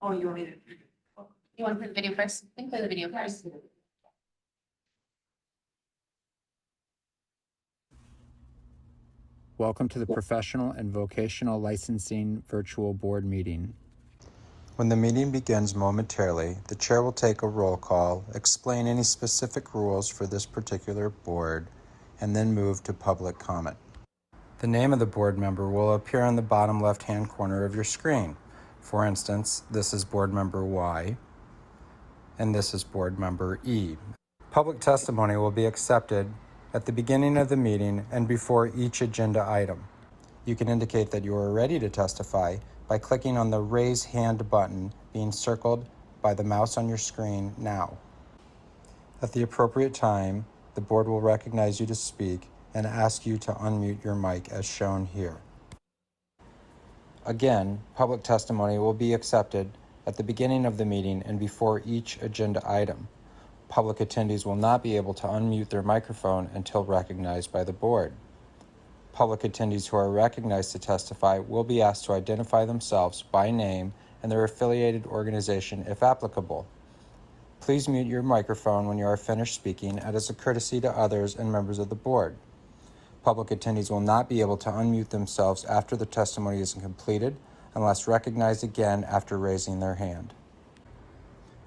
Oh, you want me to? You want to play the video first? I think play the video first. Welcome to the Professional and Vocational Licensing Virtual Board Meeting. When the meeting begins momentarily, the chair will take a roll call, explain any specific rules for this particular board, and then move to public comment. The name of the board member will appear on the bottom left-hand corner of your screen. For instance, this is board member Y, and this is board member E. Public testimony will be accepted at the beginning of the meeting and before each agenda item. You can indicate that you are ready to testify by clicking on the Raise Hand button being circled by the mouse on your screen now. At the appropriate time, the board will recognize you to speak and ask you to unmute your mic as shown here. Again, public testimony will be accepted at the beginning of the meeting and before each agenda item. Public attendees will not be able to unmute their microphone until recognized by the board. Public attendees who are recognized to testify will be asked to identify themselves by name and their affiliated organization if applicable. Please mute your microphone when you are finished speaking as a courtesy to others and members of the board. Public attendees will not be able to unmute themselves after the testimony is completed unless recognized again after raising their hand.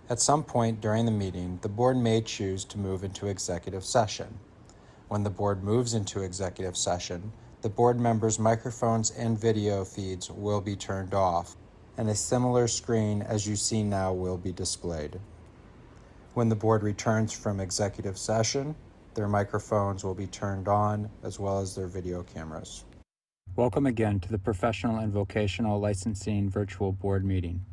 At some point during the meeting, the board may choose to move into executive session. When the board moves into executive session, the board members' microphones and video feeds will be turned off, and a similar screen as you see now will be displayed. When the board returns from executive session, their microphones will be turned on as well as their video cameras. Welcome again to the Professional and Vocational Licensing Virtual Board Meeting.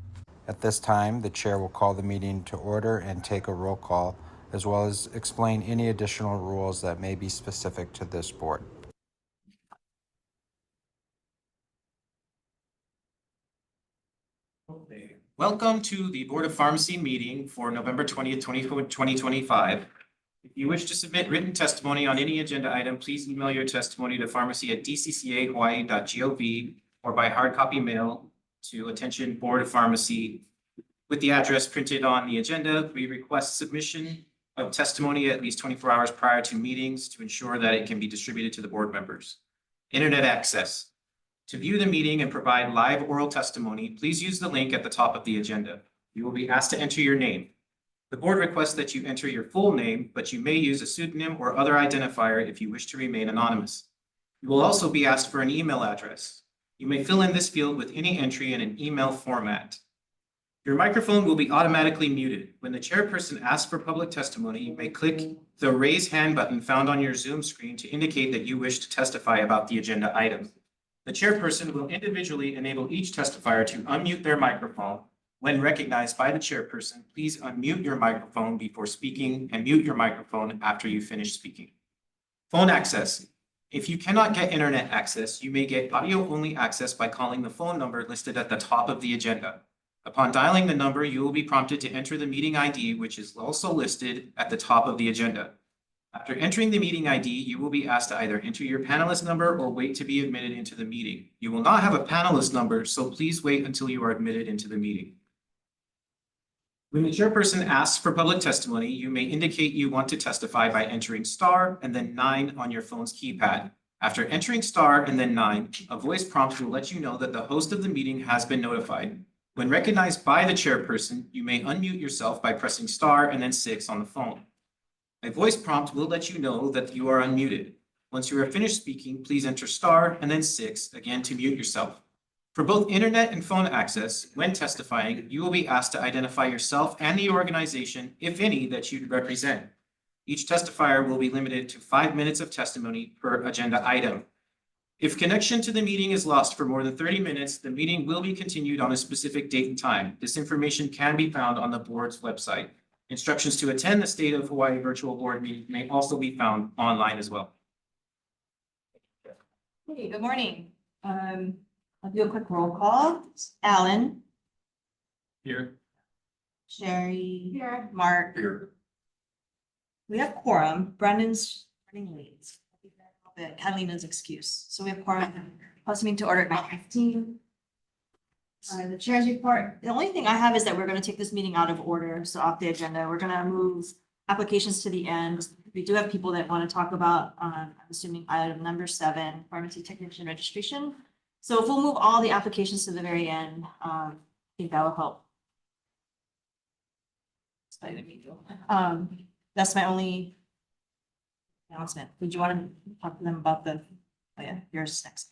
At this time, the chair will call the meeting to order and take a roll call, as well as explain any additional rules that may be specific to this board. Okay. Welcome to the Board of Pharmacy meeting for November 20th, 2025. If you wish to submit written testimony on any agenda item, please email your testimony to pharmacy@dccahawaii.gov or by hard copy mail to attention Board of Pharmacy with the address printed on the agenda. We request submission of testimony at least 24 hours prior to meetings to ensure that it can be distributed to the board members. Internet access. To view the meeting and provide live oral testimony, please use the link at the top of the agenda. You will be asked to enter your name. The board requests that you enter your full name, but you may use a pseudonym or other identifier if you wish to remain anonymous. You will also be asked for an email address. You may fill in this field with any entry in an email format. Your microphone will be automatically muted. When the chairperson asks for public testimony, you may click the raise hand button found on your Zoom screen to indicate that you wish to testify about the agenda item. The chairperson will individually enable each testifier to unmute their microphone. When recognized by the chairperson, please unmute your microphone before speaking and mute your microphone after you finish speaking. Phone access. If you cannot get internet access, you may get audio-only access by calling the phone number listed at the top of the agenda. Upon dialing the number, you will be prompted to enter the meeting ID, which is also listed at the top of the agenda. After entering the meeting ID, you will be asked to either enter your panelist number or wait to be admitted into the meeting. You will not have a panelist number, so please wait until you are admitted into the meeting. When the chairperson asks for public testimony, you may indicate you want to testify by entering star and then 9 on your phone's keypad. After entering star and then 9, a voice prompt will let you know that the host of the meeting has been notified. When recognized by the chairperson, you may unmute yourself by pressing star and then 6 on the phone. A voice prompt will let you know that you are unmuted. Once you are finished speaking, please enter star and then 6 again to mute yourself. For both internet and phone access, when testifying, you will be asked to identify yourself and the organization, if any, that you represent. Each testifier will be limited to 5 minutes of testimony per agenda item. If connection to the meeting is lost for more than 30 minutes, the meeting will be continued on a specific date and time. This information can be found on the board's website. Instructions to attend the State of Hawaii virtual board meeting may also be found online as well. Hey, good morning. I'll do a quick roll call. Alan. Here. Sherry. Here. Mark. Here. We have quorum. Brendan's running late. Catalina's excuse. So we have quorum. Plus meeting to order at 9:15. The chair's report, the only thing I have is that we're gonna take this meeting out of order, so off the agenda. We're gonna move applications to the end. We do have people that want to talk about, I'm assuming item number 7, pharmacy technician registration. So if we'll move all the applications to the very end, I think that will help. That's my only announcement. Would you want to talk to them about the, oh yeah, yours next.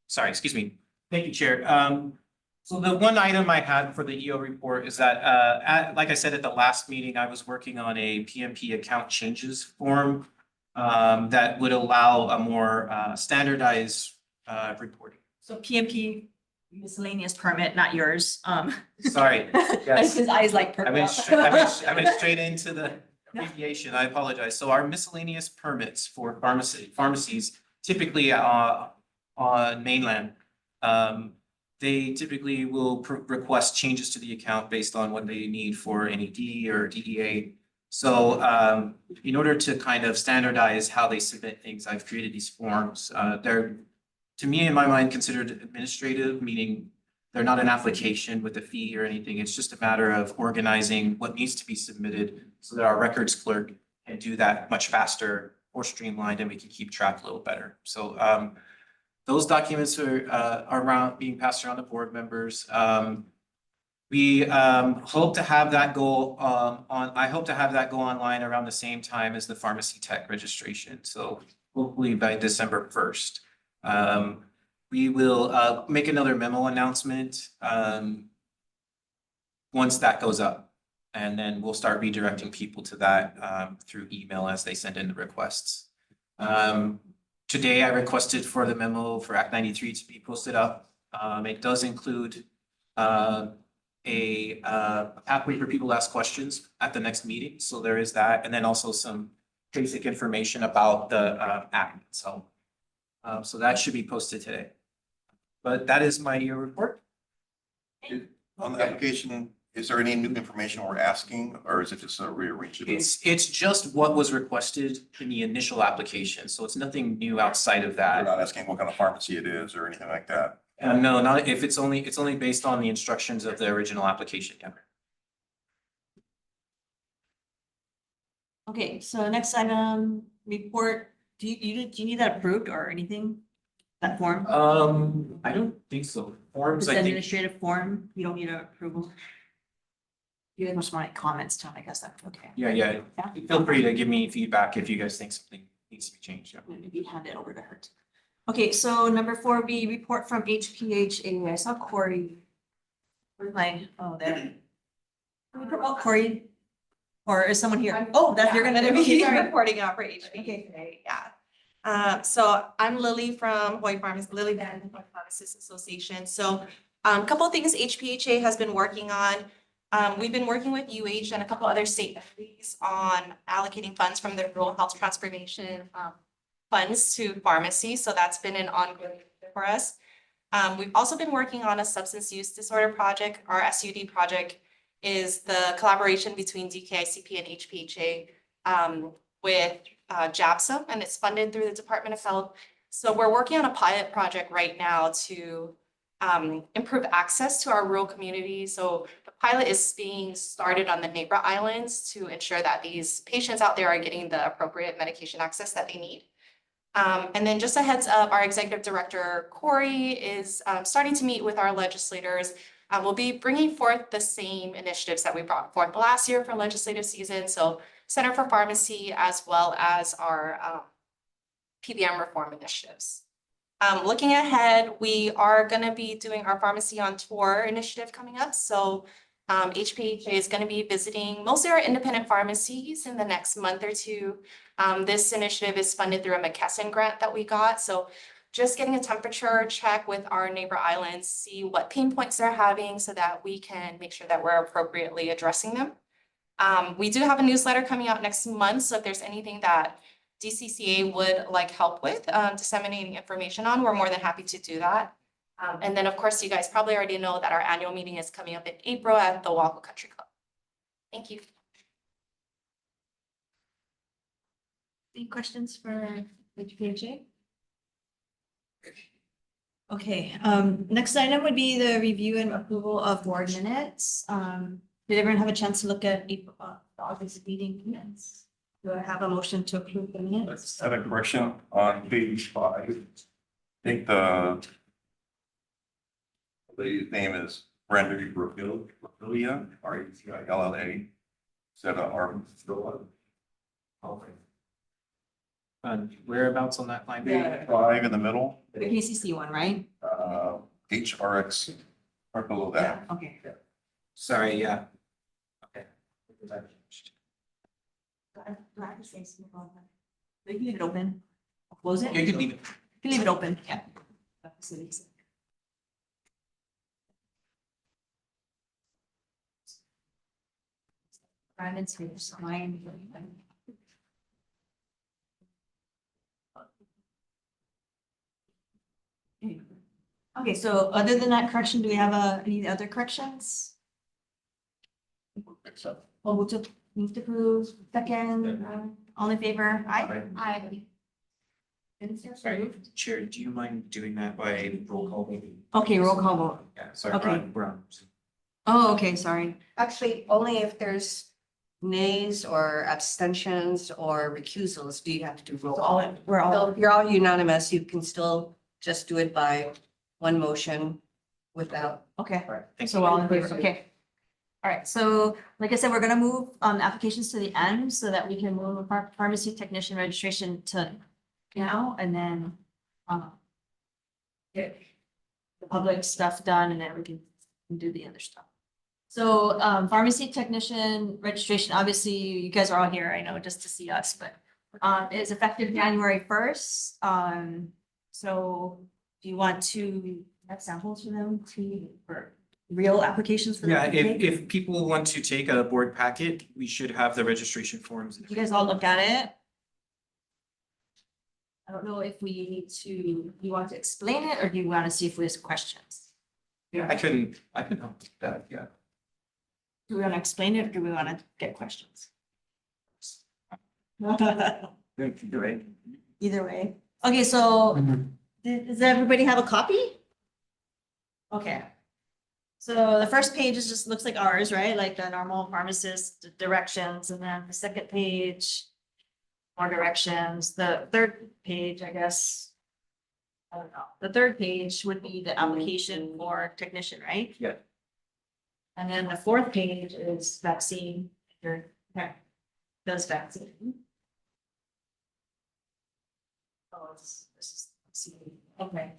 Sorry, excuse me. Thank you, Chair. So the one item I had for the EO report is that, like I said at the last meeting, I was working on a PMP account changes form that would allow a more standardized reporting. So PMP miscellaneous permit, not yours. Sorry, yes. His eyes like I purple. went straight into the abbreviation. I apologize. So our miscellaneous permits for pharmacies typically on mainland, they typically will request changes to the account based on what they need for NED or DEA. So in order to kind of standardize how they submit things, I've created these forms. They're, to me, in my mind, considered administrative, meaning they're not an application with a fee or anything. It's just a matter of organizing what needs to be submitted so that our records clerk can do that much faster, more streamlined, and we can keep track a little better. So those documents are around being passed around to board members. We hope to have that go I hope to have that go online around the same time as the pharmacy tech registration. So hopefully by December 1st. We will make another memo announcement once that goes up. And then we'll start redirecting people to that through email as they send in the requests. Today, I requested for the memo for Act 93 to be posted up. It does include a pathway for people to ask questions at the next meeting. So there is that, and then also some basic information about the act itself. So that should be posted today. But that is my year report. On the application, is there any new information we're asking, or is it just a rearrangement? It's just what was requested in the initial application. So it's nothing new outside of We're that. not asking what kind of pharmacy it is or anything like that. No, not if it's only based on the instructions of the original application. Yeah. Okay, so next item, report, do you need that approved or anything? That form? I don't think so. Forms, This I think. administrative form, you don't need a approval. You guys must want comments to, I guess that's okay. Yeah. Yeah. Feel free to give me feedback if you guys think something needs to be changed. Yeah. Maybe hand it over to her. Okay, so number 4B, report from HPHA. I saw Corey. Where's my, oh, there. Can we promote Corey? Or is someone here? Oh, that you're gonna be. I'm reporting out for HB today, yeah. So I'm Lily from Hoy Farms, Lily Van Hoy Pharmacists Association. So a couple of things HPHA has been working on. We've been working with UH and a couple other state entities on allocating funds from the rural health transformation funds to pharmacy. So that's been an ongoing for us. We've also been working on a substance use disorder project. Our SUD project is the collaboration between DCCA-PVL and HPHA with JAPSA, and it's funded through the Department of Health. So we're working on a pilot project right now to improve access to our rural communities. So the pilot is being started on the neighbor islands to ensure that these patients out there are getting the appropriate medication access that they need. And then just a heads up, our executive director, Corey, is starting to meet with our legislators. We'll be bringing forth the same initiatives that we brought forth last year for legislative season. So Center for Pharmacy, as well as our PBM reform initiatives. Looking ahead, we are going to be doing our Pharmacy on Tour initiative coming up. So HPHA is going to be visiting mostly our independent pharmacies in the next month or two. This initiative is funded through a McKesson grant that we got. So just getting a temperature check with our neighbor islands, see what pain points they're having so that we can make sure that we're appropriately addressing them. We do have a newsletter coming out next month. So if there's anything that DCCA would like help with disseminating information on, we're more than happy to do that. And then, of course, you guys probably already know that our annual meeting is coming up in April at the Waco Country Club. Thank you. Any questions for HPHA? Okay, next item would be the review and approval of board minutes. Did everyone have a chance to look at April, the August meeting minutes? Do I have a motion to approve the minutes? I have a correction on page 5. I think the lady's name is Brenda Brasilia, Ratiilla, instead of Arvilla. Okay. Whereabouts on that line? Yeah. 5 in the middle, The KCC one, right? HRX, right below that. Okay. Sorry, yeah. Okay. Do I have to say something about that? You can leave it open. I'll close it. You can leave it. You can leave it open, yeah. Brandon's here, so mine. Okay, so other than that correction, do we have any other corrections? Except Oh, move to approve, second, all in favor? Aye. Aye. Sorry, Chair, do you mind doing that by roll call maybe? Okay, roll call vote. Yeah, sorry, Okay. we're on. Oh, okay, sorry. Actually, only if there's nays or abstentions or recusals, do you have to do roll So call. we're all, So if you're all unanimous, you can still just do it by one motion without. okay. All right, thank So you. all in favor, okay. All right, so like I said, we're gonna move applications to the end so that we can move pharmacy technician registration to now and then get the public stuff done and then we can do the other stuff. So pharmacy technician registration, obviously you guys are all here, I know, just to see us, but is effective January 1st. So do you want to have samples for them for real applications for them? Yeah, to take? if people want to take a board packet, we should have the registration forms. You guys all looked at it? I don't know if we need to, you want to explain it or do you want to see if there's questions? Yeah, I can help with that, yeah. Do we want to explain it or do we want to get questions? You're right. Either way. Okay, so does everybody have a copy? Okay. So the first page is just looks like ours, right? Like the normal pharmacist directions, and then the second page, more directions. The third page, I guess. I don't know. The third page would be the application for technician, right? Yeah. And then the fourth page is vaccine, okay, does vaccine. Oh, this is, vaccine. Okay.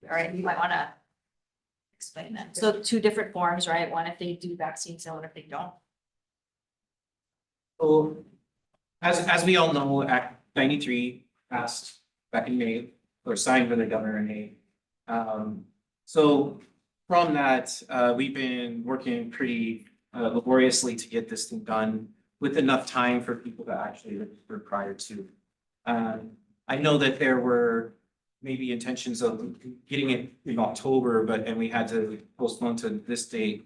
All right, you might wanna explain that. So two different forms, right? One if they do vaccines and one if they don't. So, as we all know, Act 93 passed back in May, or signed by the governor in May. So from that, we've been working pretty laboriously to get this thing done with enough time for people to actually register prior to. I know that there were maybe intentions of getting it in October, and we had to postpone to this date.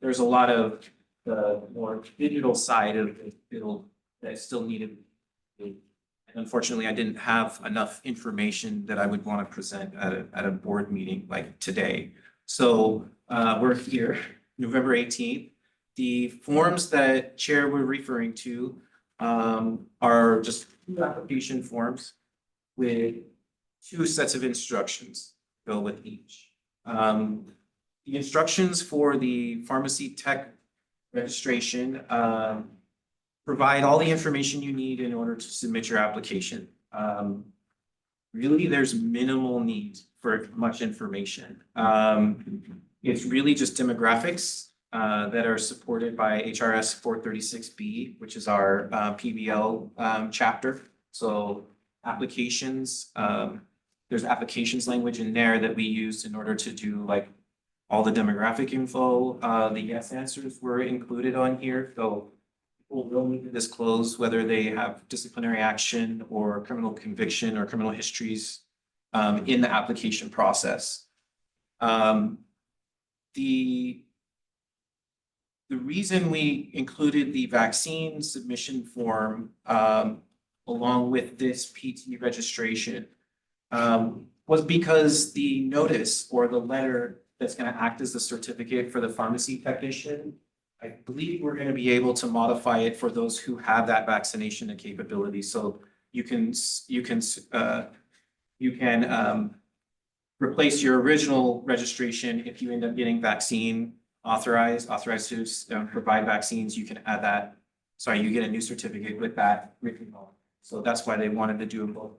There's a lot of the more digital side of it that still needed. And unfortunately, I didn't have enough information that I would want to present at a board meeting like today. So we're here, November 18th. The forms that Chair were referring to are just two application forms with two sets of instructions go with each. The instructions for the pharmacy tech registration provide all the information you need in order to submit your application. Really, there's minimal need for much information. It's really just demographics that are supported by HRS 436B, which is our PVL chapter. So applications, there's applications language in there that we used in order to do like all the demographic info. The yes answers were included on here, so people will need to disclose whether they have disciplinary action or criminal conviction or criminal histories in the application process. The reason we included the vaccine submission form along with this PT registration was because the notice or the letter that's gonna act as the certificate for the pharmacy technician, I believe we're gonna be able to modify it for those who have that vaccination capability, so you can, replace your original registration if you end up getting vaccine authorized to provide vaccines, you can add that. Sorry, you get a new certificate with that written on. So that's why they wanted to do them both.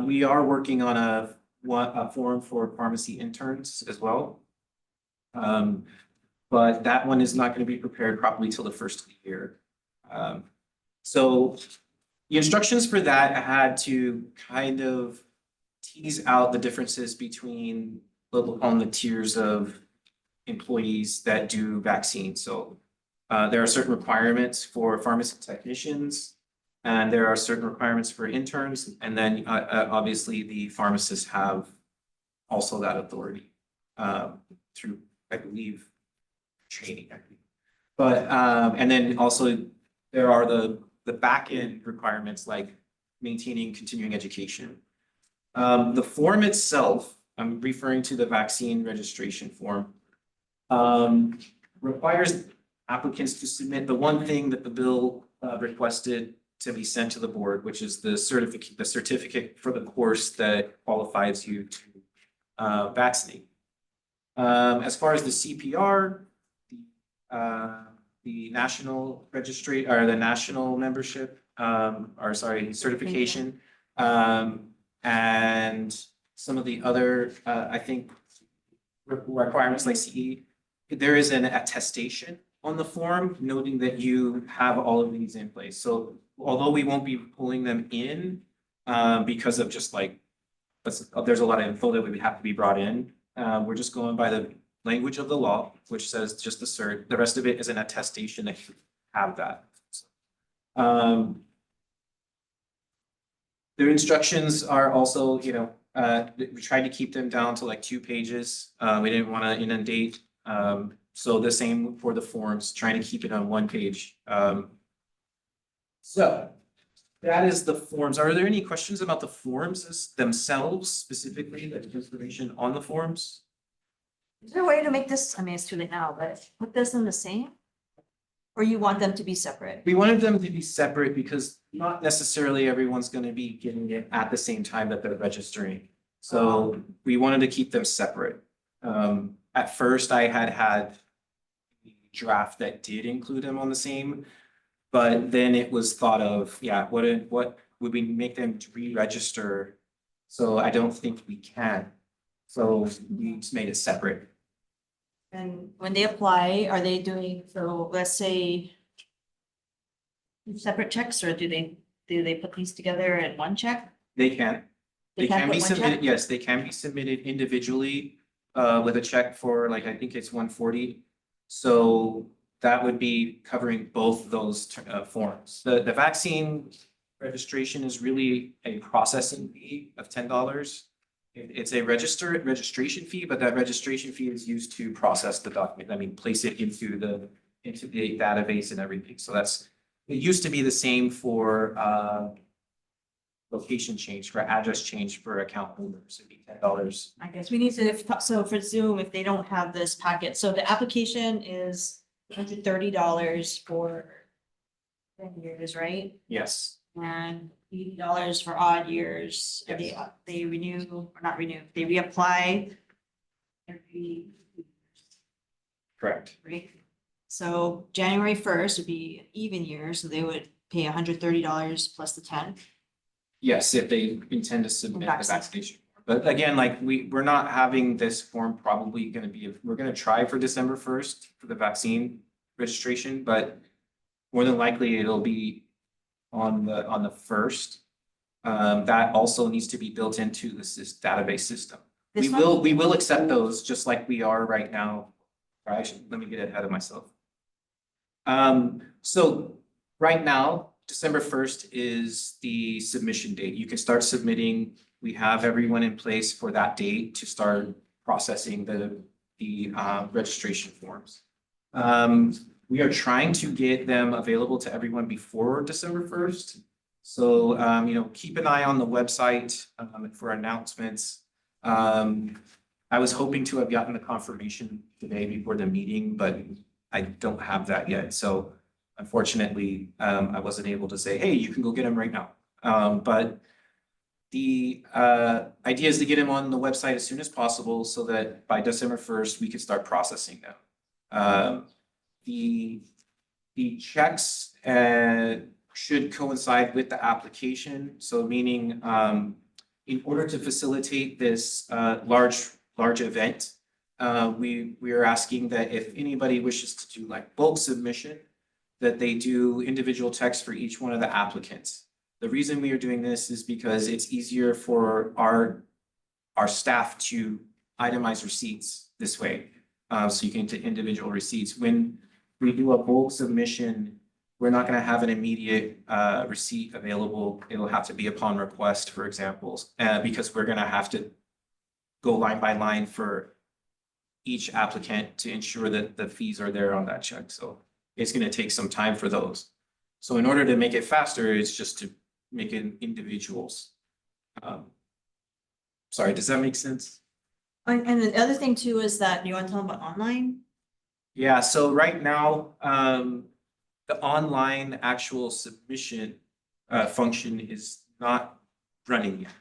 We are working on a form for pharmacy interns as well. But that one is not going to be prepared properly till the first of the year. So the instructions for that had to kind of tease out the differences between on the tiers of employees that do vaccines. So there are certain requirements for pharmacy technicians, and there are certain requirements for interns, and then obviously the pharmacists have also that authority through, I believe, training. But and then also there are the back end requirements like maintaining continuing education. The form itself, I'm referring to the vaccine registration form, requires applicants to submit the one thing that the bill requested to be sent to the board, which is the certificate for the course that qualifies you to vaccinate. As far as the CPR, the national registry or the national membership, or sorry, certification, and some of the other, I think, requirements like CE, there is an attestation on the form noting that you have all of these in place. So although we won't be pulling them in because of just like, there's a lot of info that would have to be brought in. We're just going by the language of the law, which says just the cert. The rest of it is an attestation that you have that. Their instructions are also, we tried to keep them down to like 2 pages. We didn't want to inundate. So the same for the forms, trying to keep it on 1 page. So that is the forms. Are there any questions about the forms themselves, specifically the information on the forms? Is there a way to make this, I mean, it's too late now, but put this in the same? Or you want them to be separate? We wanted them to be separate because not necessarily everyone's going to be getting it at the same time that they're registering. So we wanted to keep them separate. At first, I had the draft that did include them on the same, but then it was thought of, yeah, what would we make them to re-register? So I don't think we can. So we just made it separate. And when they apply, are they doing, so let's say separate checks, or do they put these together in one check? They can. They can't can put be one submitted, check? yes, they can be submitted individually with a check for like, I think it's 140. So that would be covering both those forms. The vaccine registration is really a processing fee of $10. It's a registration fee, but that registration fee is used to process the document. I mean, place it into the database and everything. So it used to be the same for location change, for address change for account holders. It'd be $10. I guess we need to, so for Zoom, if they don't have this packet, so the application is $130 for 10 years, right? Yes. And $80 for odd years. And they renew, or not renew, they reapply every Correct. right? So January 1st would be an even year, so they would pay $130 plus the 10. Yes, if they intend to submit the Vaccine. vaccination. But again, like we're not having this form probably going to be, we're going to try for December 1st for the vaccine registration, but more than likely it'll be on the 1st. That also needs to be built into this database system. We will accept those just like we are right now. Or actually, let me get ahead of myself. So right now, December 1st is the submission date. You can start submitting. We have everyone in place for that date to start processing the registration forms. We are trying to get them available to everyone before December 1st. So, keep an eye on the website, for announcements. I was hoping to have gotten the confirmation today before the meeting, but I don't have that yet. So unfortunately, I wasn't able to say, hey, you can go get them right now. But the idea is to get them on the website as soon as possible so that by December 1st, we could start processing them. The checks should coincide with the application. So meaning in order to facilitate this large event, we are asking that if anybody wishes to do like bulk submission, that they do individual checks for each one of the applicants. The reason we are doing this is because it's easier for our staff to itemize receipts this way. So you can get individual receipts. When we do a bulk submission, we're not gonna have an immediate receipt available. It'll have to be upon request, for example, because we're gonna have to go line by line for each applicant to ensure that the fees are there on that check. So it's gonna take some time for those. So in order to make it faster, it's just to make it individuals. Sorry, does that make sense? And the other thing too is that, you want to tell them about online? Yeah, so right now, the online actual submission function is not running yet.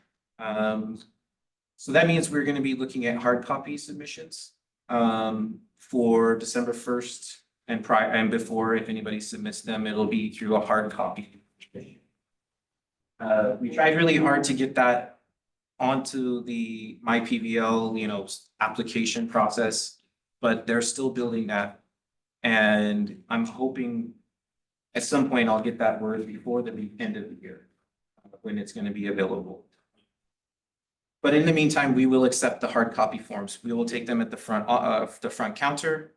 So that means we're gonna be looking at hard copy submissions for December 1st and before, if anybody submits them, it'll be through a hard copy. We tried really hard to get that onto the MyPVL, application process, but they're still building that. And I'm hoping at some point I'll get that word before the end of the year, when it's gonna be available. But in the meantime, we will accept the hard copy forms. We will take them at the front counter.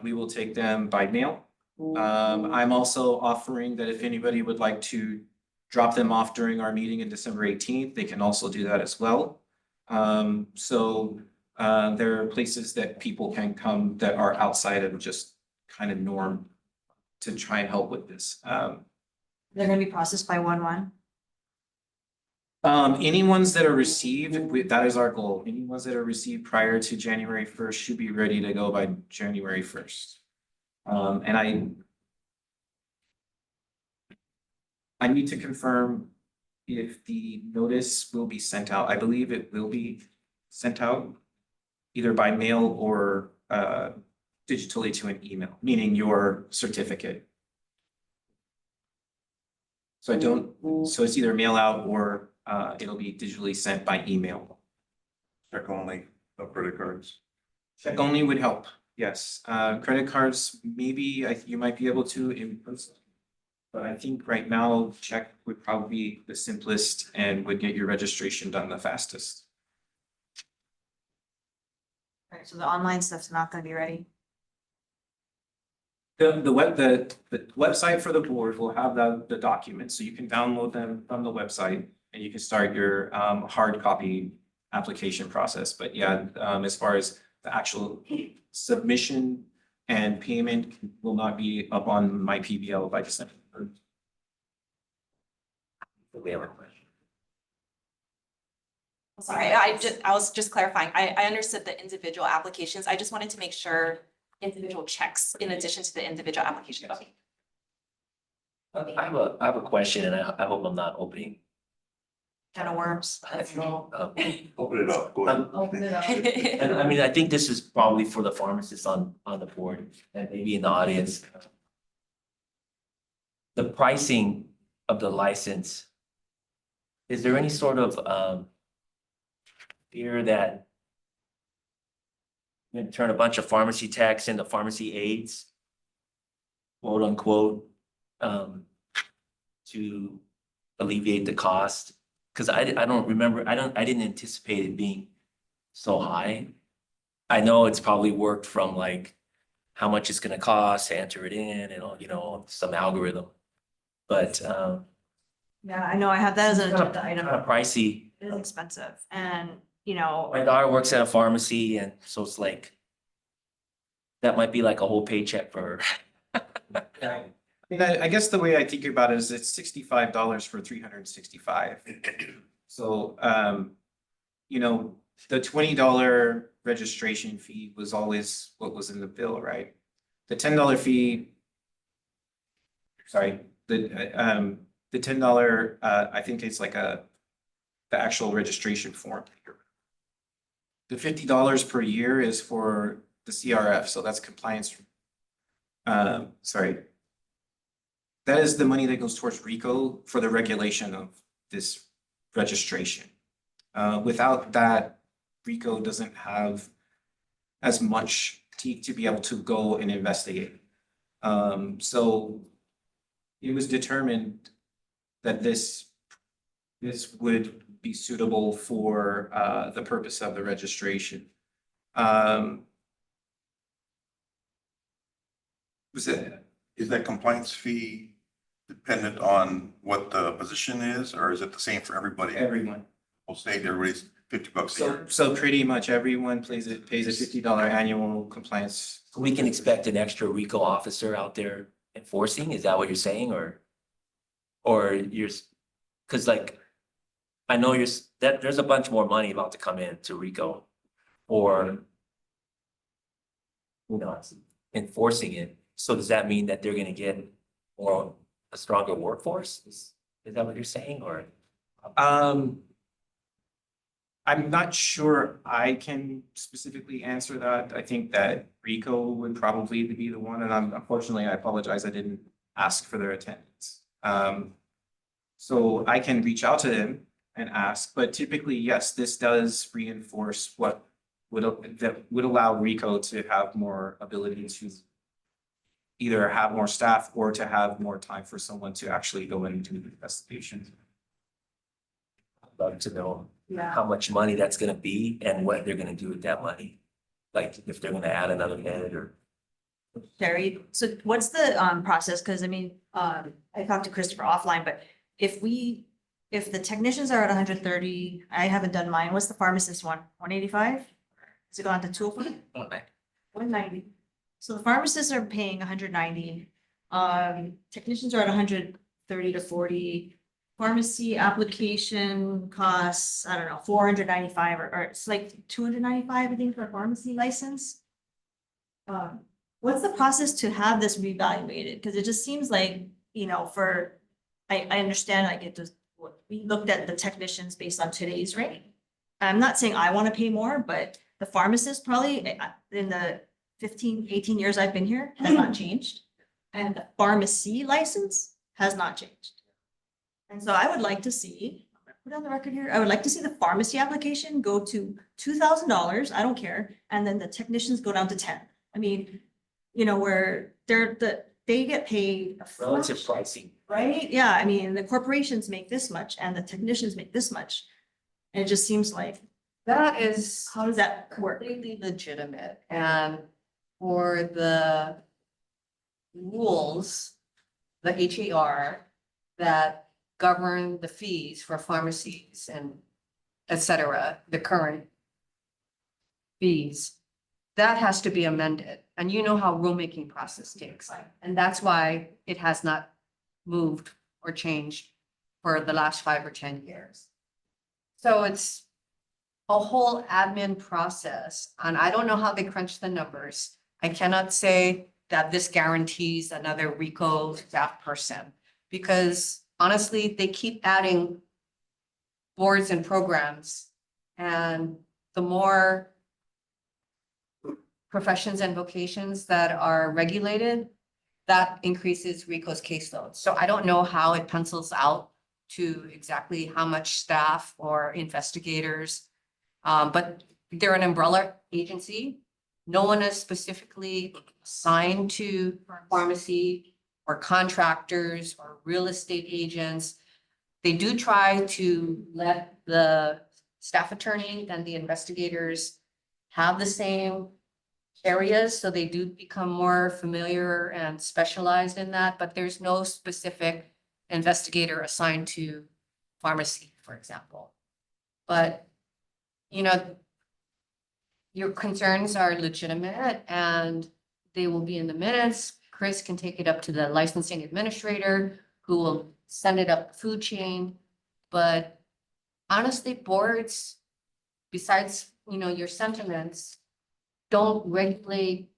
We will take them by mail. I'm also offering that if anybody would like to drop them off during our meeting in December 18th, they can also do that as well. So there are places that people can come that are outside of just kind of norm to try and help with this. They're gonna be processed by 1/1. Any ones that are received, that is our goal. Any ones that are received prior to January 1st should be ready to go by January 1st. And I need to confirm if the notice will be sent out. I believe it will be sent out either by mail or digitally to an email, meaning your certificate. So it's either mail out or it'll be digitally sent by email. Check only, no credit cards. Check only would help, yes. Credit cards, maybe you might be able to in person. But I think right now, check would probably be the simplest and would get your registration done the fastest. Right, so the online stuff's not gonna be ready. The website for the board will have the documents, so you can download them from the website and you can start your hard copy application process. But yeah, as far as the actual submission and payment will not be up on MyPVL by December 3rd. We have a question. Sorry, I was just clarifying. I understood the individual applications. I just wanted to make sure individual checks in addition to the individual application. Okay. I have a question and I hope I'm not opening. Can of worms. Open it up, go ahead. Open it up. And I mean, I think this is probably for the pharmacists on the board and maybe in the audience. The pricing of the license, is there any sort of fear that you're gonna turn a bunch of pharmacy techs into pharmacy aides, quote unquote, to alleviate the cost? Because I don't remember, I didn't anticipate it being so high. I know it's probably worked from like how much it's gonna cost to enter it in and all, some algorithm. But Yeah, I know, I have that as an agenda kind item. of pricey. It is expensive and, My daughter works at a pharmacy and so it's like, that might be like a whole paycheck for her. mean, I guess the way I think about it is it's $65 for 365. So, you know, the $20 registration fee was always what was in the bill, right? The $10 fee. Sorry, the $10, I think it's like the actual registration form. The $50 per year is for the CRF, so that's compliance. Sorry. That is the money that goes towards RICO for the regulation of this registration. Without that, RICO doesn't have as much teeth to be able to go and investigate. So it was determined that this would be suitable for the purpose of the registration. Is that compliance fee dependent on what the position is, or is it the same for everybody? Everyone. We'll say everybody's $50 a year. So pretty much everyone pays a $50 annual compliance. We can expect an extra RICO officer out there enforcing, is that what you're saying, or you're, cause like, I know that there's a bunch more money about to come in to RICO, or you know, enforcing it. So does that mean that they're gonna get a stronger workforce? Is that what you're saying, or? I'm not sure I can specifically answer that. I think that RICO would probably be the one, and unfortunately, I apologize, I didn't ask for their attendance. So I can reach out to them and ask, but typically, yes, this does reinforce what that would allow RICO to have more ability to either have more staff or to have more time for someone to actually go in and do the investigation. I'd love to know Yeah. how much money that's gonna be and what they're gonna do with that money. Like if they're gonna add another head or. Sherry, so what's the process? Cause I mean, I talked to Christopher offline, but if the technicians are at 130, I haven't done mine. What's the pharmacist one? 185? Has it gone to 205? 190. So the pharmacists are paying 190. Technicians are at 130 to 40. Pharmacy application costs, I don't know, 495 or it's like 295, I think, for a pharmacy license. What's the process to have this reevaluated? Because it just seems like, you know, I understand like it just, we looked at the technicians based on today's rate. I'm not saying I want to pay more, but the pharmacist probably in the 15, 18 years I've been here has not changed. And the pharmacy license has not changed. And so I would like to see, I'm gonna put on the record here, I would like to see the pharmacy application go to $2,000, I don't care, and then the technicians go down to 10. I mean, you know, where they get paid. Relative pricing. Right? Yeah, I mean, the corporations make this much and the technicians make this much. And it just seems like, That is how does that work? completely legitimate, and for the rules, the HAR that govern the fees for pharmacies and et cetera, the current fees, that has to be amended. And you know how rulemaking process takes, and that's why it has not moved or changed for the last 5 or 10 years. So it's a whole admin process, and I don't know how they crunch the numbers. I cannot say that this guarantees another RICO staff person, because honestly, they keep adding boards and programs, and the more professions and vocations that are regulated, that increases RICO's caseload. So I don't know how it pencils out to exactly how much staff or investigators, but they're an umbrella agency. No one is specifically assigned to pharmacy or contractors or real estate agents. They do try to let the staff attorney and the investigators have the same areas, so they do become more familiar and specialized in that, but there's no specific investigator assigned to pharmacy, for example. But, you know, your concerns are legitimate and they will be in the minutes. Chris can take it up to the licensing administrator, who will send it up the food chain. But honestly, boards, besides, your sentiments, don't regulate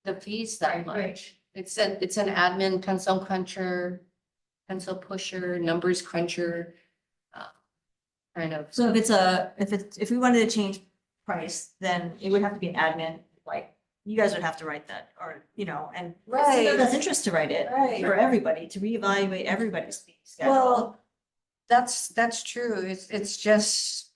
the fees that much. It's an admin pencil cruncher, pencil pusher, numbers cruncher. Kind of. So if we wanted to change price, then it would have to be an admin, like, you guys would have to write that, or, and Right. it's in best interest to write it Right. for everybody, to reevaluate everybody's fee schedule. Well, that's true. It's just,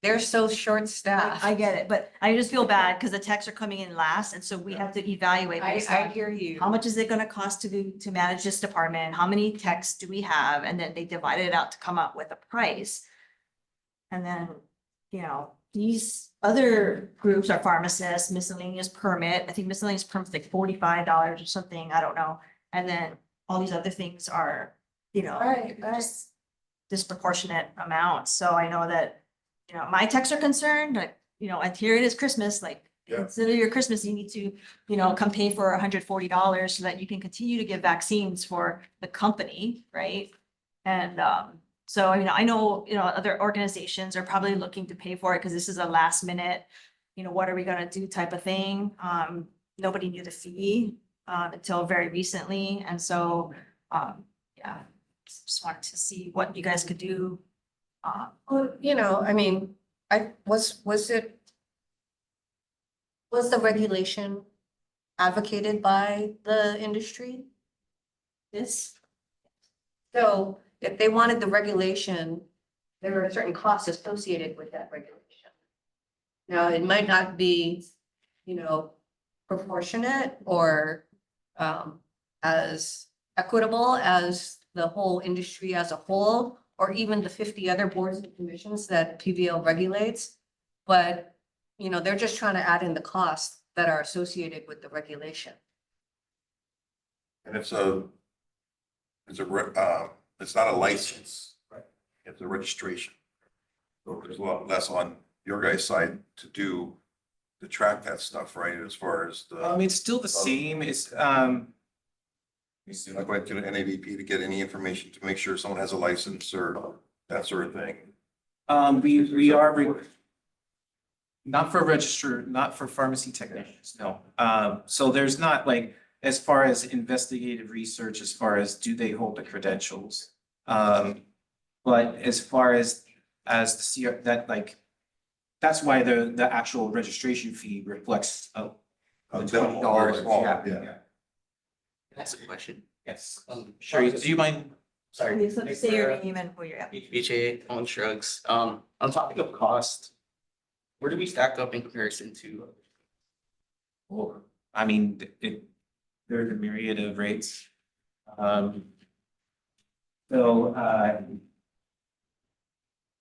they're so short-staffed. I get it, but I just feel bad because the techs are coming in last, and so we have to evaluate based I on hear you. how much is it gonna cost to manage this department? How many techs do we have? And then they divide it out to come up with a price. And then, these other groups are pharmacists, miscellaneous permit. I think miscellaneous permit's like $45 or something, I don't know. And then all these other things are, Right. just disproportionate amounts. So I know that, my techs are concerned, like, and here it is Christmas, like, Yeah. consider your Christmas, you need to, come pay for $140 so that you can continue to give vaccines for the company, right? And, so, I know, other organizations are probably looking to pay for it because this is a last minute, what are we gonna do type of thing. Nobody knew the fee, until very recently. And so, yeah, just wanted to see what you guys could do. Well, was the regulation advocated by the industry? This, So if they wanted the regulation, there are certain costs associated with that regulation. Now, it might not be, proportionate or as equitable as the whole industry as a whole, or even the 50 other boards and commissions that PVL regulates. But, they're just trying to add in the costs that are associated with the regulation. And it's not a license, right? It's a registration. So there's a lot less on your guys' side to track that stuff, right, as far as the. It's still the same, it's, You're not going to an NADP to get any information to make sure someone has a license or that sort of thing. we are not for register, not for pharmacy technicians, no. So there's not like, as far as investigative research, as far as do they hold the credentials? But as far as the CR, that like, that's why the actual registration fee reflects the Minimal, $20, very small, yeah. yeah. That's a question. Yes, sure, do you mind? Sorry. please let me say your name and who you're at. BJ on shrugs. On topic of cost, where do we stack up in comparison to? Or, I mean, there's a myriad of rates. So,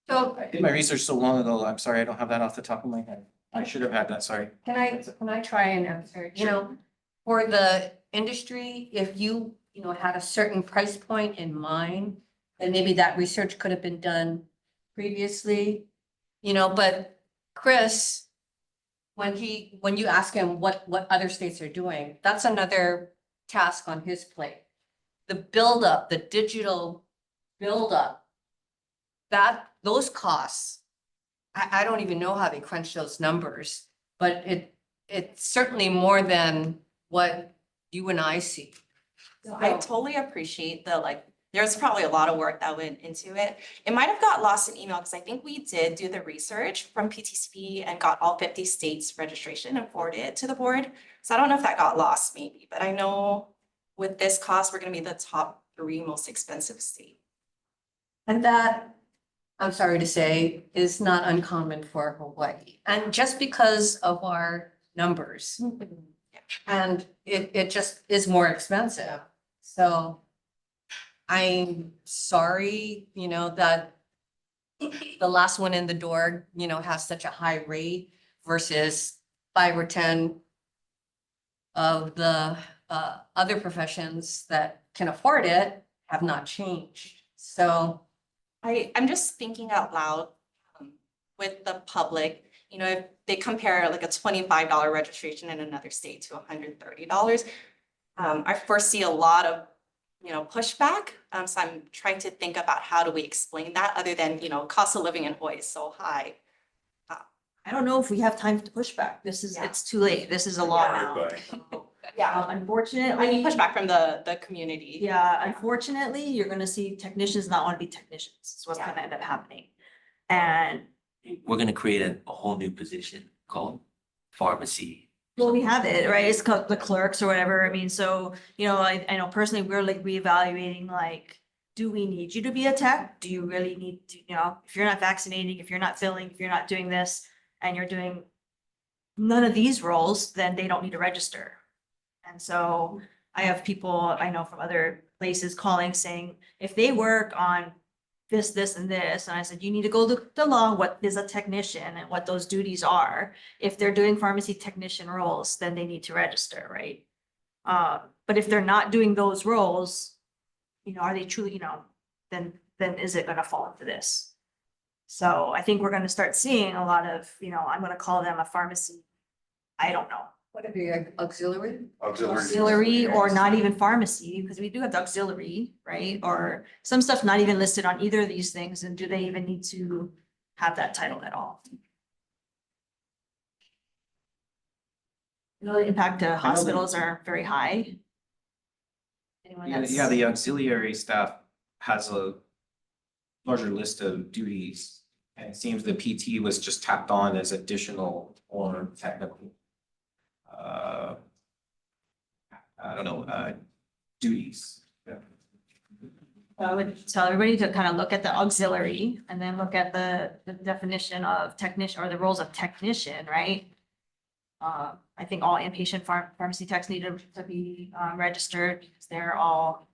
So I did my research so long ago, I'm sorry, I don't have that off the top of my head. I should have had that, sorry. can I try and answer, for the industry, if you, had a certain price point in mind, then maybe that research could have been done previously, but Chris, when you ask him what other states are doing, that's another task on his plate. The buildup, the digital buildup, those costs, I don't even know how they crunch those numbers, but it's certainly more than what you and I see. I totally appreciate there's probably a lot of work that went into it. It might have got lost in email because I think we did do the research from PTCP and got all 50 states registration and forwarded it to the board. So I don't know if that got lost maybe, but I know with this cost, we're gonna be the top 3 most expensive state. And that, I'm sorry to say, is not uncommon for Hawaii. And just because of our numbers. And it just is more expensive. So I'm sorry, that the last one in the door, has such a high rate versus 5 or 10 of the other professions that can afford it have not changed. So I'm just thinking out loud with the public. you know, if they compare like a $25 registration in another state to $130, I foresee a lot of, you know, pushback. So I'm trying to think about how do we explain that other than, you know, cost of living in Hawaii is so high. I don't know if we have time to push back. This is, Yeah. it's too late. This is a law now. Right. Yeah, Unfortunately. I need pushback from the community. Yeah, unfortunately, you're gonna see technicians not want to be technicians. Is what's gonna end up happening. And We're gonna create a whole new position called pharmacy. well, we have it, right? It's called the clerks or whatever. I mean, so, you know, I know personally, we're like reevaluating, like, do we need you to be a tech? Do you really need to, you know, if you're not vaccinating, if you're not filling, if you're not doing this, and you're doing none of these roles, then they don't need to register. And so I have people I know from other places calling saying, if they work on this, this, and this, and I said, you need to go look the law, what is a technician and what those duties are. If they're doing pharmacy technician roles, then they need to register, right? But if they're not doing those roles, you know, are they truly, you know, then is it gonna fall into this? So I think we're gonna start seeing a lot of, you know, I'm gonna call them a pharmacy, I don't know, Whatever your auxiliary. auxiliary or not even pharmacy, because we do have the auxiliary, right? Or some stuff not even listed on either of these things, and do they even need to have that title at all? You know, the impact to hospitals are very high. Anyone Yeah, that's- yeah, the auxiliary staff has a larger list of duties. And it seems the PT was just tapped on as additional or technical. I don't know, duties. I would tell everybody to kind of look at the auxiliary and then look at the definition of technician or the roles of technician, right? I think all inpatient pharmacy techs need to be registered because they're all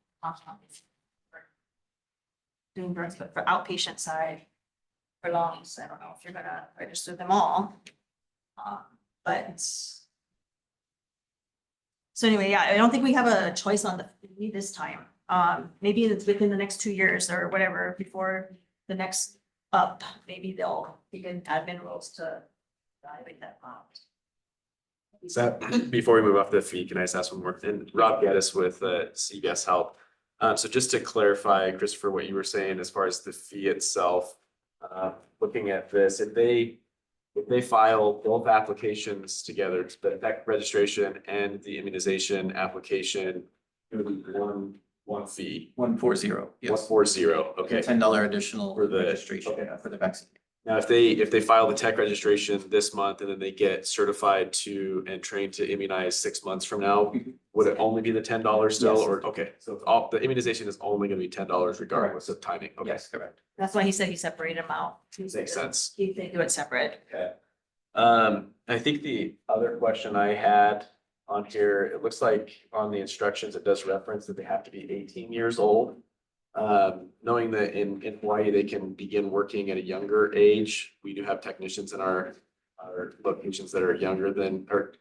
doing drugs, but for outpatient side, for lungs, I don't know if you're gonna register them all. But so anyway, yeah, I don't think we have a choice on the fee this time. Maybe it's within the next 2 years or whatever, before the next up, maybe they'll begin admin roles to evaluate that out. So before we move off the fee, can I just ask one more? And Rob Geddes with CBS Help. So just to clarify, Christopher, what you were saying as far as the fee itself, looking at this, if they file both applications together, the tech registration and the immunization application, it would be one fee. 140, yes. 140, okay. $10 additional For the- registration okay. for the vaccine. Now, if they file the tech registration this month and then they get certified to and trained to immunize 6 months from now, would it only be the $10 still, Yes. or, okay, so all, the immunization is only gonna be $10 regardless of timing, okay. Yes, correct. That's why he said he separated them out. Makes sense. They do it separate. Okay. I think the other question I had on here, it looks like on the instructions, it does reference that they have to be 18 years old. Knowing that in Hawaii, they can begin working at a younger age. We do have technicians in our locations that are younger than, or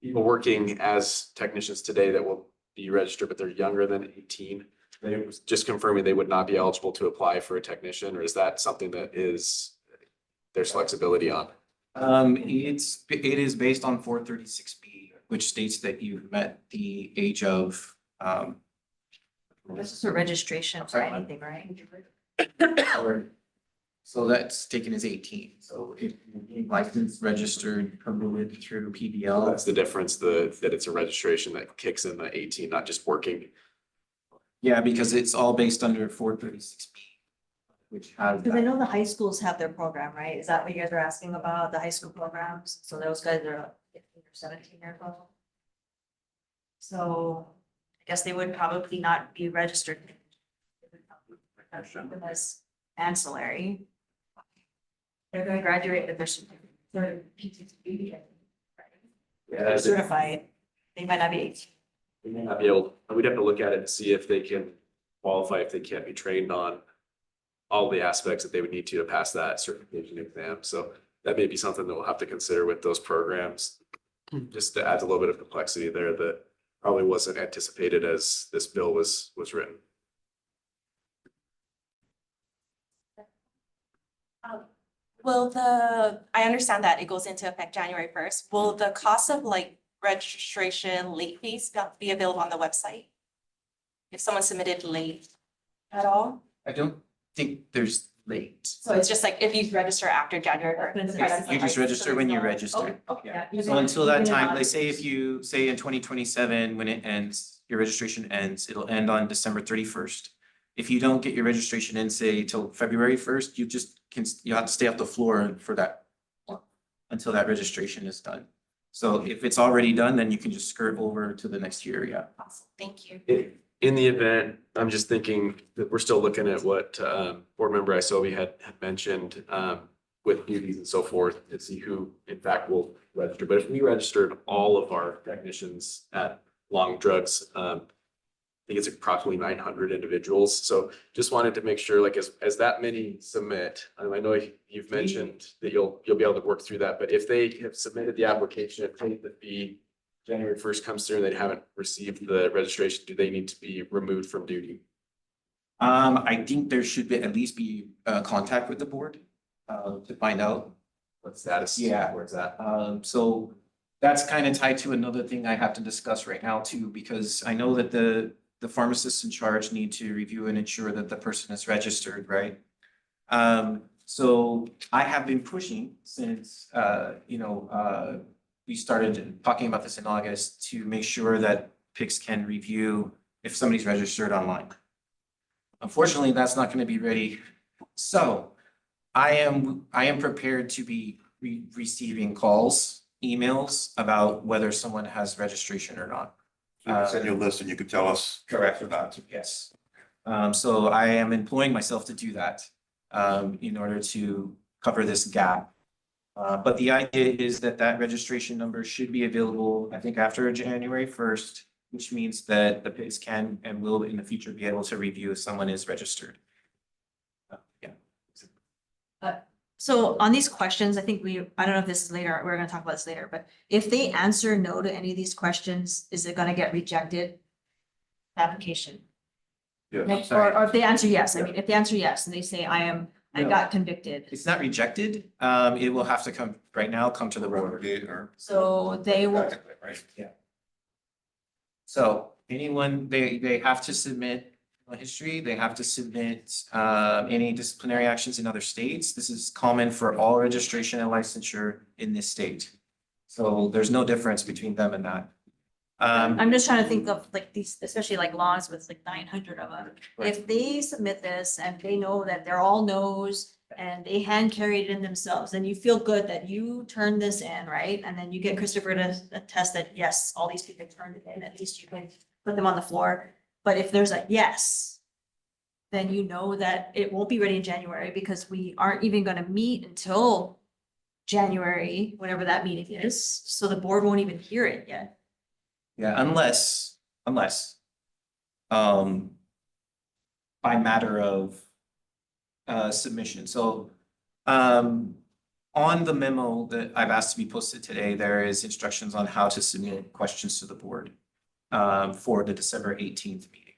people working as technicians today that will be registered, but they're younger than 18. They was just confirming they would not be eligible to apply for a technician, or is that something that is there's flexibility on? It is based on 436B, which states that you've met the age of, This is a registration for Sorry. anything, right? so that's taken as 18. So if you're being licensed, registered, permitted through PVL. That's the difference, that it's a registration that kicks in the 18, not just working. Yeah, because it's all based under 436B, which has. Because I know the high schools have their program, right? Is that what you guys are asking about, the high school programs? So those guys are 15 or 17 years old. So I guess they would probably not be registered. As ancillary. They're gonna graduate with their certificate, their PTSD. They're certified, they might not be 18. We may not be able, we'd have to look at it and see if they can qualify, if they can't be trained on all the aspects that they would need to pass that certification exam. So that may be something that we'll have to consider with those programs. Just to add a little bit of complexity there that probably wasn't anticipated as this bill was written. I understand that it goes into effect January 1st. Will the cost of like registration late fees be available on the website? If someone submitted late at all? I don't think there's late. So it's just like if you register after January 1st. You just register when you register. Okay. So until that time, like say if you say in 2027, when it ends, your registration ends, it'll end on December 31st. If you don't get your registration in, say till February 1st, you just you have to stay off the floor for that until that registration is done. So if it's already done, then you can just skirt over to the next year, yeah. Awesome. Thank you. In the event, I'm just thinking that we're still looking at what board member Isobe had mentioned with duties and so forth to see who in fact will register. But if we registered all of our technicians at Long Drugs, I think it's approximately 900 individuals. So just wanted to make sure, like, as that many submit, I know you've mentioned that you'll be able to work through that, but if they have submitted the application and paid the fee, January 1st comes through and they haven't received the registration, do they need to be removed from duty? I think there should be at least be contact with the board to find out. What status? Yeah. Where's that? So that's kind of tied to another thing I have to discuss right now too, because I know that the pharmacists in charge need to review and ensure that the person is registered, right? So I have been pushing since, we started talking about this in August to make sure that PICS can review if somebody's registered online. Unfortunately, that's not going to be ready. So I am prepared to be receiving calls, emails about whether someone has registration or not. You can send you a list and you can tell us. Correct. Or not. Yes. So I am employing myself to do that in order to cover this gap. But the idea is that registration number should be available, I think, after January 1st, which means that the PICS can and will in the future be able to review if someone is registered. So on these questions, I think I don't know if this is later, we're gonna talk about this later, but if they answer no to any of these questions, is it gonna get rejected? Application? Yeah. Or if they answer yes, I mean, if they answer yes and they say I No. got convicted, It's not rejected. It will have to come to the board. Or. so they will, Right. Yeah. So anyone, they have to submit a history, they have to submit any disciplinary actions in other states. This is common for all registration and licensure in this state. So there's no difference between them and that. I'm just trying to think of like these, especially like laws with like 900 of them. Right. If they submit this and they know that they're all no's and they hand carry it in themselves, then you feel good that you turned this in, right? And then you get Christopher to attest that, yes, all these people turned it in, at least you can put them on the floor. But if there's a yes, then you know that it won't be ready in January because we aren't even gonna meet until January, whenever that meeting is. So the board won't even hear it yet. Yeah, unless by matter of submission. So on the memo that I've asked to be posted today, there is instructions on how to submit questions to the board for the December 18th meeting.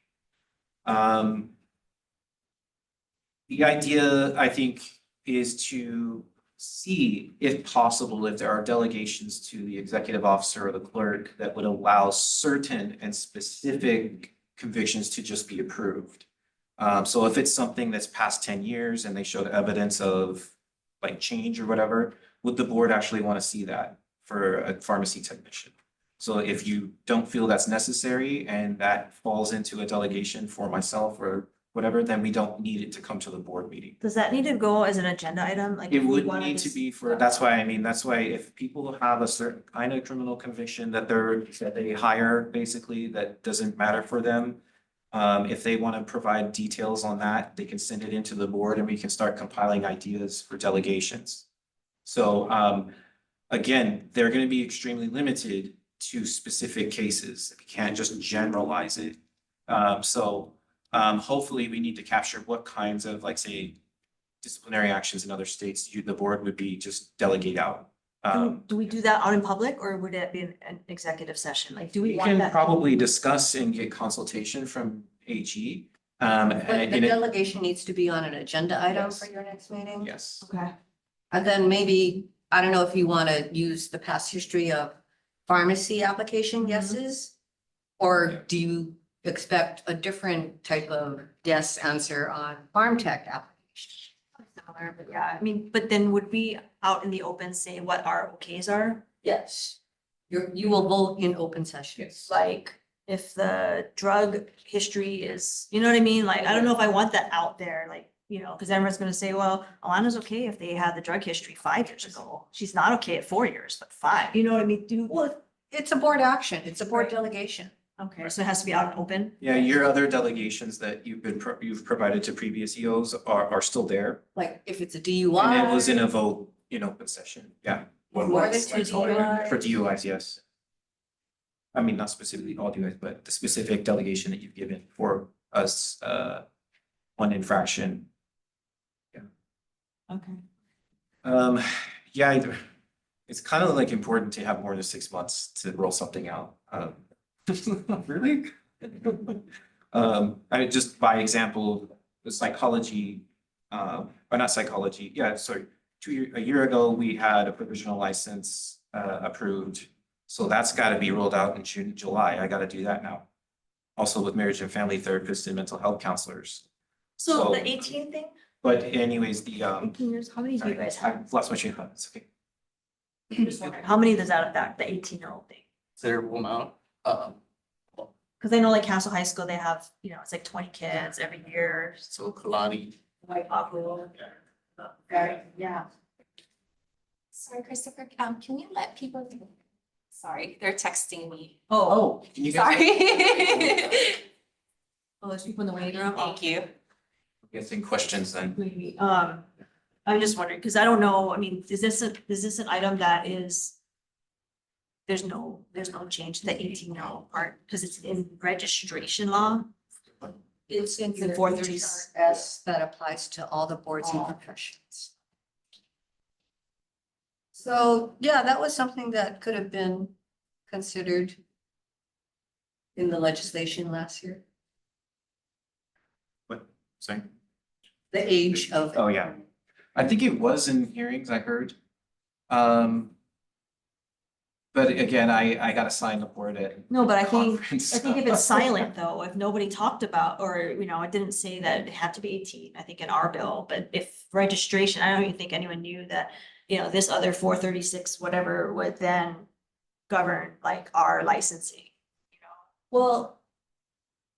The idea, I think, is to see, if possible, if there are delegations to the executive officer or the clerk that would allow certain and specific convictions to just be approved. So if it's something that's past 10 years and they showed evidence of like change or whatever, would the board actually want to see that for a pharmacy technician? So if you don't feel that's necessary and that falls into a delegation for myself or whatever, then we don't need it to come to the board meeting. Does that need to go as an agenda item? Like It if we would wanted need to be for, that's why if people have a certain kind of criminal conviction that they hire, basically, that doesn't matter for them. If they want to provide details on that, they can send it into the board and we can start compiling ideas for delegations. So, again, they're going to be extremely limited to specific cases. We can't just generalize it. Hopefully we need to capture what kinds of, like, say, disciplinary actions in other states the board would be just delegate out. Do we do that out in public or would it be an executive session? Like, do we We want can that? probably discuss and get consultation from AG. But the delegation needs to be on an agenda item Yes. for your next meeting? Yes. Okay. And then maybe, I don't know if you want to use the past history of pharmacy application Mhm. guesses? Or do you expect a different type of yes answer on farm tech application? Similar, but yeah, I mean, but then would we out in the open say what our okays are? Yes. You will vote in open session. Like, if the drug history is, you know what I mean? Like, I don't know if I want that out there, like, you know, because everyone's gonna say, well, Alana's okay if they had the drug history 5 years ago. She's not okay at 4 years, but 5, you know what I mean? Well, it's a board action. It's a board Right. delegation. Okay, so it has to be out and open? Yeah, your other delegations that you've provided to previous EOs are still there. Like if it's a And DUI. it was in a vote in open session, yeah. More than two DUIs. For DUIs, yes. I mean, not specifically all DUIs, but the specific delegation that you've given for us, one infraction. Okay. Yeah, it's kind of like important to have more than 6 months to roll something out. Really? I mean, just by example, the psychology, or not psychology, yeah, sorry. A year ago, we had a provisional license approved. So that's got to be rolled out in June, July. I got to do that now. Also with marriage and family therapists and mental health counselors. So So- the 18 thing, But anyways, the 18 years, how many do you sorry, guys have? I've lost my train of thought. It's okay. I'm just wondering, how many does that affect, the 18-year-old thing? Considerable amount. Because I know like Castle High School, they have, you know, it's like 20 kids every year. So Kalani. White Popple. Yeah. Sorry, Christopher, can you let people, sorry, they're texting me. Oh, Can you guys Sorry. oh, there's people in the waiting room. Thank you. guessing questions then? Maybe, I'm just wondering, because I don't know, I mean, is this an item that is? There's no change to the 18-year-old part, because it's in registration law. It's in The the 430. S that applies to all the boards and professions. So, yeah, that was something that could have been considered in the legislation last year, Sorry. the age of. Oh, yeah. I think it was in hearings, I heard. But again, I gotta sign the board at. No, but I think conference. if it's silent though, if nobody talked about, or, you know, it didn't say that it had to be 18, I think in our bill, but if registration, I don't even think anyone knew that, you know, this other 436, whatever, would then govern like our licensing, you know? Well,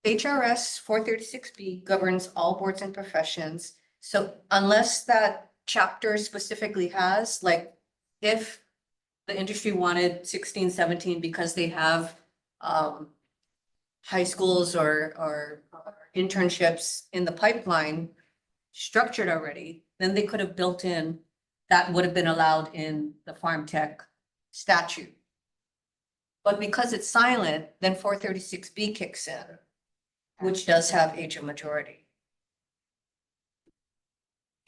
HRS 436B governs all boards and professions. So unless that chapter specifically has, like, if the industry wanted 16, 17 because they have high schools or internships in the pipeline structured already, then they could have built in, that would have been allowed in the farm tech statute. But because it's silent, then 436B kicks in, which does have age of majority.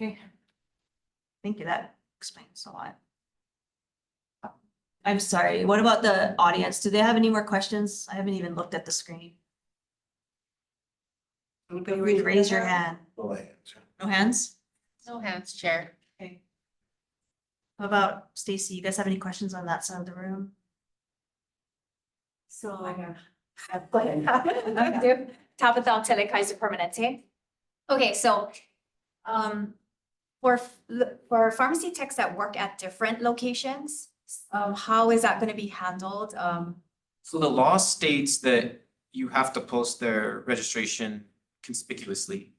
Okay. Thank you, that explains a lot. I'm sorry, what about the audience? Do they have any more questions? I haven't even looked at the screen. Raise your hand. Well, I answer. No hands? No hands, Chair. Okay. How about Stacy? You guys have any questions on that side of the room? So. Go ahead. Tabitha Telekaiser Permanente. Okay, so, for pharmacy techs that work at different locations, how is that gonna be handled? So the law states that you have to post their registration conspicuously.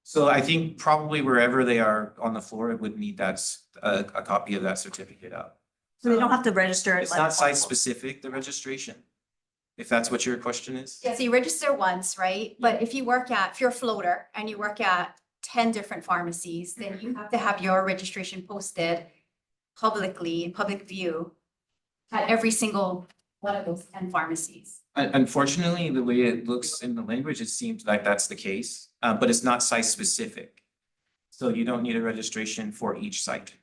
So I think probably wherever they are on the floor, it would need a copy of that certificate up. So they don't have to register it. It's like- not site specific, the registration, if that's what your question is. Yeah, so you register once, right? But if you're a floater and you work at 10 different pharmacies, then you have to have your registration posted publicly, in public view at every single one of those 10 pharmacies. Unfortunately, the way it looks in the language, it seems like that's the case, but it's not site specific. So you don't need a registration for each site.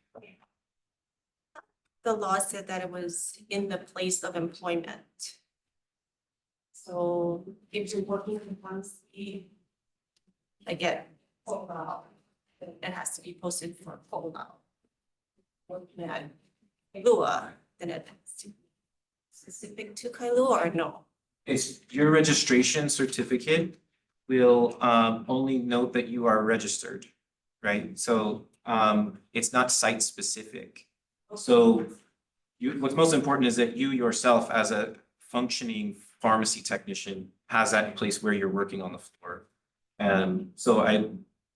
The law said that it was in the place of employment. So if you're working in pharmacy, I get, It has to be posted for full now. Looking at Kailua, then it has to be specific to Kailua or no? It's your registration certificate will only note that you are registered, right? So it's not site specific. So what's most important is that you yourself as a functioning pharmacy technician has that in place where you're working on the floor.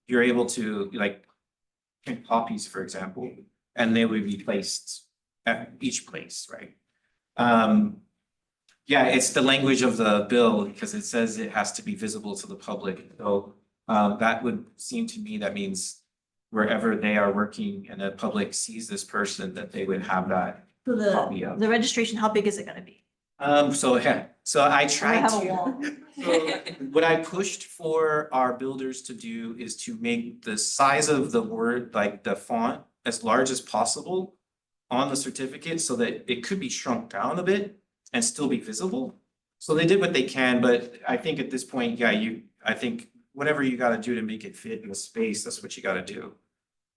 You're able to like print copies, for example, and they would be placed at each place, right? Yeah, it's the language of the bill because it says it has to be visible to the public. So that would seem to me that means wherever they are working and the public sees this person, that they would have that So copy of. the registration, how big is it gonna be? So I tried have a to. wall. So what I pushed for our builders to do is to make the size of the word, like the font, as large as possible on the certificate so that it could be shrunk down a bit and still be visible. So they did what they can, but I think at this point, yeah, I think whatever you gotta do to make it fit in the space, that's what you gotta do.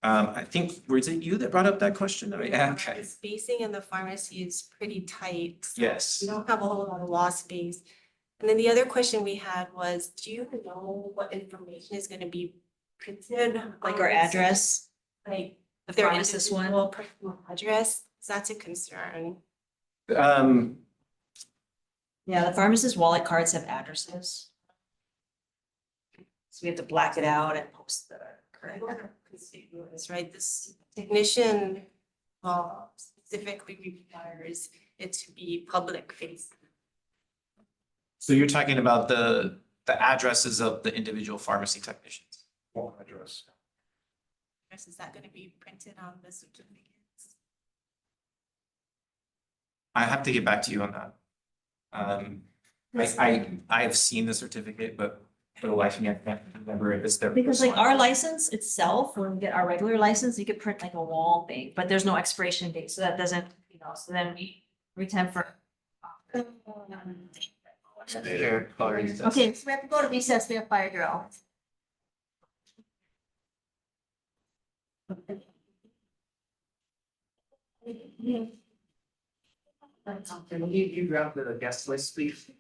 I think, was it you that brought up that question? Yeah, okay. The spacing in the pharmacy is pretty tight. So Yes. we don't have a whole lot of wall space. And then the other question we had was, do you know what information is gonna be printed? Like our address? Like The their pharmacist one? individual personal address, that's a concern. Yeah, the pharmacist wallet cards have addresses. So we have to black it out and post the correct. That's right, this technician specifically requires it to be public facing. So you're talking about the addresses of the individual pharmacy technicians? Home address. Is that gonna be printed on the certificates? I have to get back to you on that. I have seen the certificate, but for the life of me, I can't remember if it's there. Because like our license itself, when we get our regular license, you could print like a wall thing, but there's no expiration date, so that doesn't, so then we tend for. There, already says. Okay, so we have to go to recess, we have fire drill. Can you grab the guest list, please?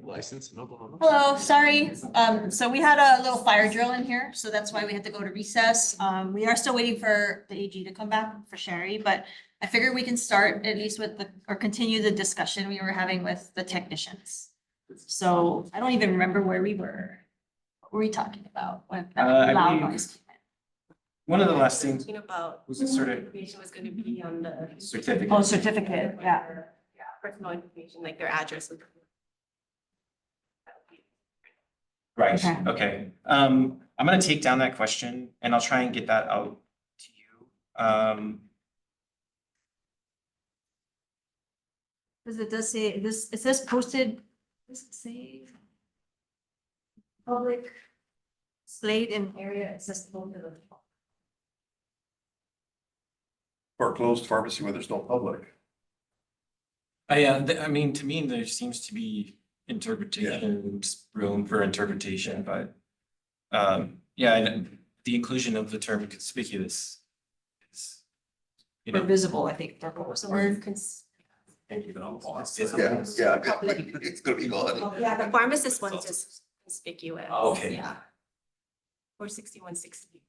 License in Oklahoma? Hello, sorry. So we had a little fire drill in here, so that's why we had to go to recess. We are still waiting for the AG to come back for Sherry, but I figured we can start at least with or continue the discussion we were having with the technicians. So I don't even remember where we were. What were we talking about when that I loud believe- noise came in? One of the last things Talking about. was a sort of Information was gonna be on the. certificate. Oh, certificate, yeah. Yeah, personal information, like their address. Right, Okay. okay. I'm gonna take down that question and I'll try and get that out to you. Because it does say this, it says posted, does it say? Public displayed in area accessible to the. For a closed pharmacy where there's no public. I mean, to me, there seems to be interpretation, room for interpretation, but yeah, and the inclusion of the term conspicuous is, you Or know. visible, I think, purple was the word. Thank you, but I'll pause. Yeah, it's gonna be gone. Yeah, the pharmacist one's just conspicuous. Okay. Yeah. Or 6160.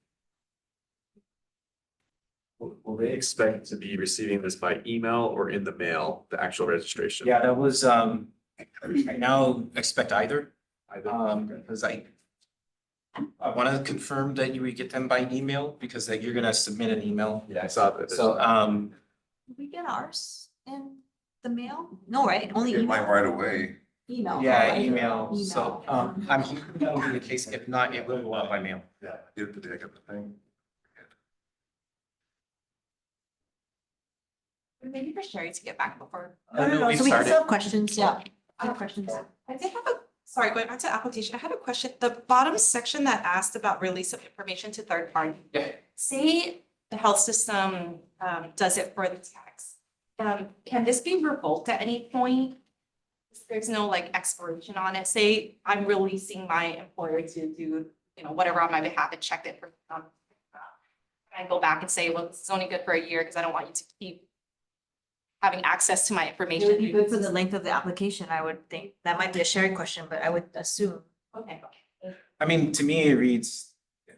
Will they expect to be receiving this by email or in the mail, the actual registration? Yeah, that was, I now expect either, Either. because I want to confirm that you would get them by email, because that you're gonna submit an email. Yeah, I saw that. So, Did we get ours in the mail? No, right? Only Get mine email? right away. Email. yeah, right? email, so, Email. I'm hoping that will be the case, if not, it will go out by mail. Yeah, I did today, I got the thing. Maybe for Sherry to get back before. No, we've so we can started. still have questions, yeah. I have questions. I did have a, sorry, going back to application, I had a question. The bottom section that asked about release of information to third party. Yeah. Say the health system does it for the tax. Can this be revoked at any point? There's no like expiration on it. Say I'm releasing my employer to do, you know, whatever on my behalf and check it for. I go back and say, well, this is only good for a year because I don't want you to keep having access to my It would be information. good for the length of the application, I would think. That might be a sharing question, but I would assume. Okay. I mean, to me, it reads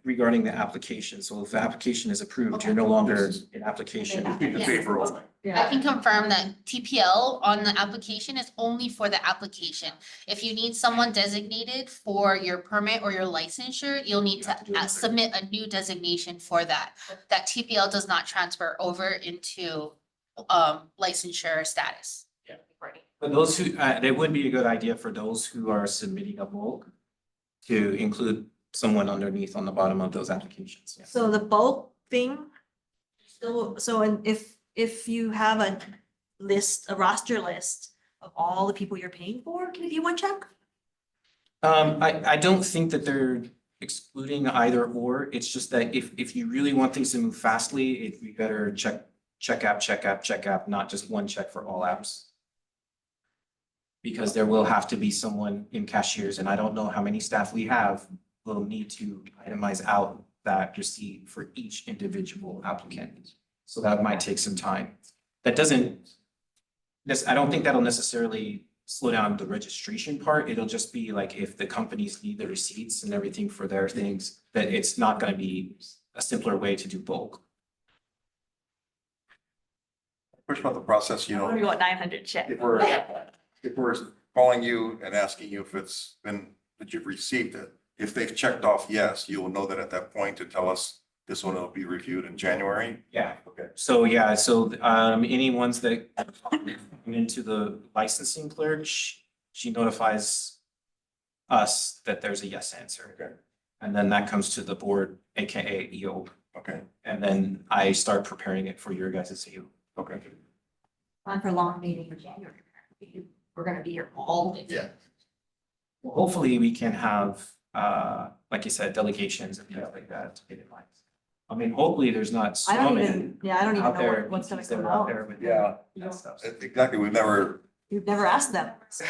regarding the application, so if the application is approved, you're no longer in application. Keep the paper open. I can confirm that TPL on the application is only for the application. If you need someone designated for your permit or your licensure, you'll need to submit a new designation for that. That TPL does not transfer over into licensure status. But those who, it would be a good idea for those who are submitting a bulk to include someone underneath on the bottom of those applications. Yeah. So the bulk thing, still, so and if you have a list, a roster list of all the people you're paying for, can it be one check? I don't think that they're excluding either or. It's just that if you really want things to move fastly, it'd be better check app, not just one check for all apps. Because there will have to be someone in cashiers, and I don't know how many staff we have, will need to itemize out that receipt for each individual applicant. So that might take some time. That doesn't, I don't think that'll necessarily slow down the registration part. It'll just be like if the companies need the receipts and everything for their things, that it's not gonna be a simpler way to do bulk. Push about the process, you know, Or you want 900 check? if we're calling you and asking you if it's been, that you've received it. If they've checked off yes, you will know that at that point to tell us this one will be reviewed in January. Yeah. Okay. So, yeah, so, any ones that come into the licensing clerk, she notifies us that there's a yes answer. Okay. And then that comes to the board, AKA EO, Okay, and then I start preparing it for your guys' EO. okay. On for long meeting in January. We're gonna be here all day. Yeah. Well, hopefully we can have, like you said, delegations and things like that to get in line. I mean, hopefully there's not I so don't many even, yeah, I don't even out know there, what's gonna PTs that come are out out. there with Yeah. that stuff. Exactly, we've never, You've never asked them. It's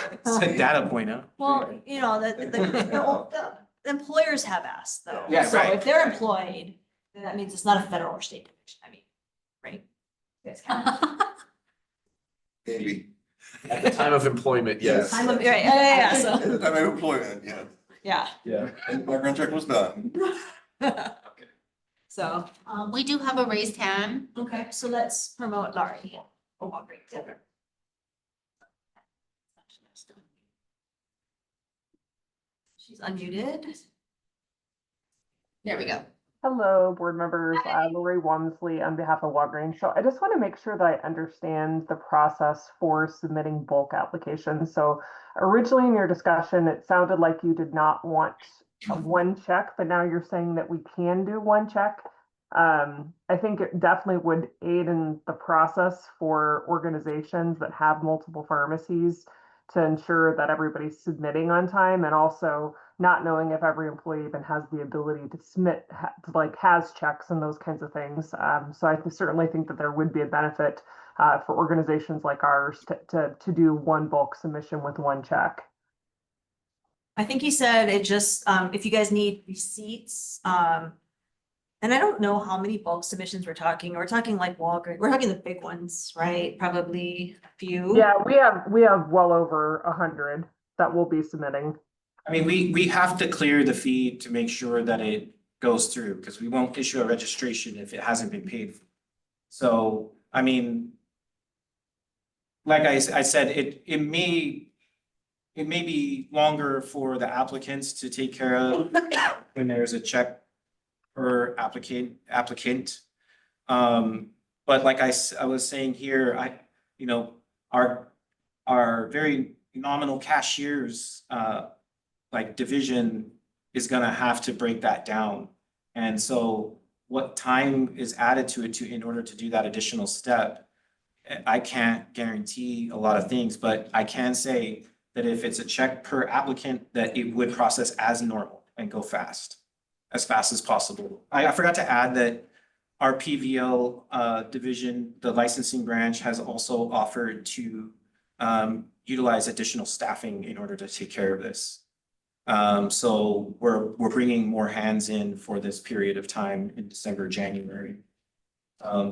a data point, huh? Well, you know, the employers have asked though. Yeah, So right. if they're employed, then that means it's not a federal or state division, I mean, right? You guys can- maybe, At the time of employment, yes. Time of, right, yeah, At so, the time of employment, yeah, yeah. Yeah. and background check was done. So, We do have a raised hand. okay, so let's promote Laurie. Oh, great. She's unmuted. There we go. Hello, board members. Lori Walmsley on behalf of Walgreens. So I just want to make sure that I understand the process for submitting bulk applications. So originally in your discussion, it sounded like you did not want a one check, but now you're saying that we can do one check. I think it definitely would aid in the process for organizations that have multiple pharmacies to ensure that everybody's submitting on time, and also not knowing if every employee even has the ability to submit, like has checks and those kinds of things. So I certainly think that there would be a benefit for organizations like ours to do one bulk submission with one check. I think he said it just, if you guys need receipts, and I don't know how many bulk submissions we're talking. We're talking like Walgreens, we're talking the big ones, right? Probably a few. Yeah, we have well over 100 that we'll be submitting. I mean, we have to clear the fee to make sure that it goes through, because we won't issue a registration if it hasn't been paid for. So, I mean, like I said, it may be longer for the applicants to take care of when there's a check per applicant. But like I was saying here, our very nominal cashiers, like division is gonna have to break that down. And so what time is added to it in order to do that additional step? I can't guarantee a lot of things, but I can say that if it's a check per applicant, that it would process as normal and go fast as possible. I forgot to add that our PVL division, the licensing branch, has also offered to utilize additional staffing in order to take care of this. So we're bringing more hands in for this period of time in December, January.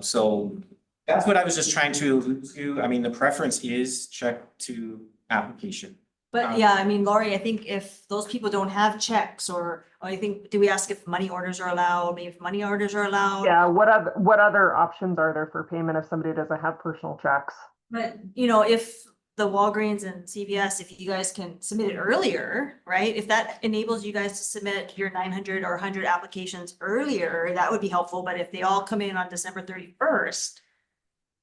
So that's what I was just trying to allude to. I mean, the preference is check to application. But yeah, I mean, Laurie, I think if those people don't have checks, or I think, do we ask if money orders are allowed? Maybe if money orders are allowed? Yeah, what other options are there for payment if somebody doesn't have personal checks? But, if the Walgreens and CVS, if you guys can submit it earlier, right? If that enables you guys to submit your 900 or 100 applications earlier, that would be helpful. But if they all come in on December 31st,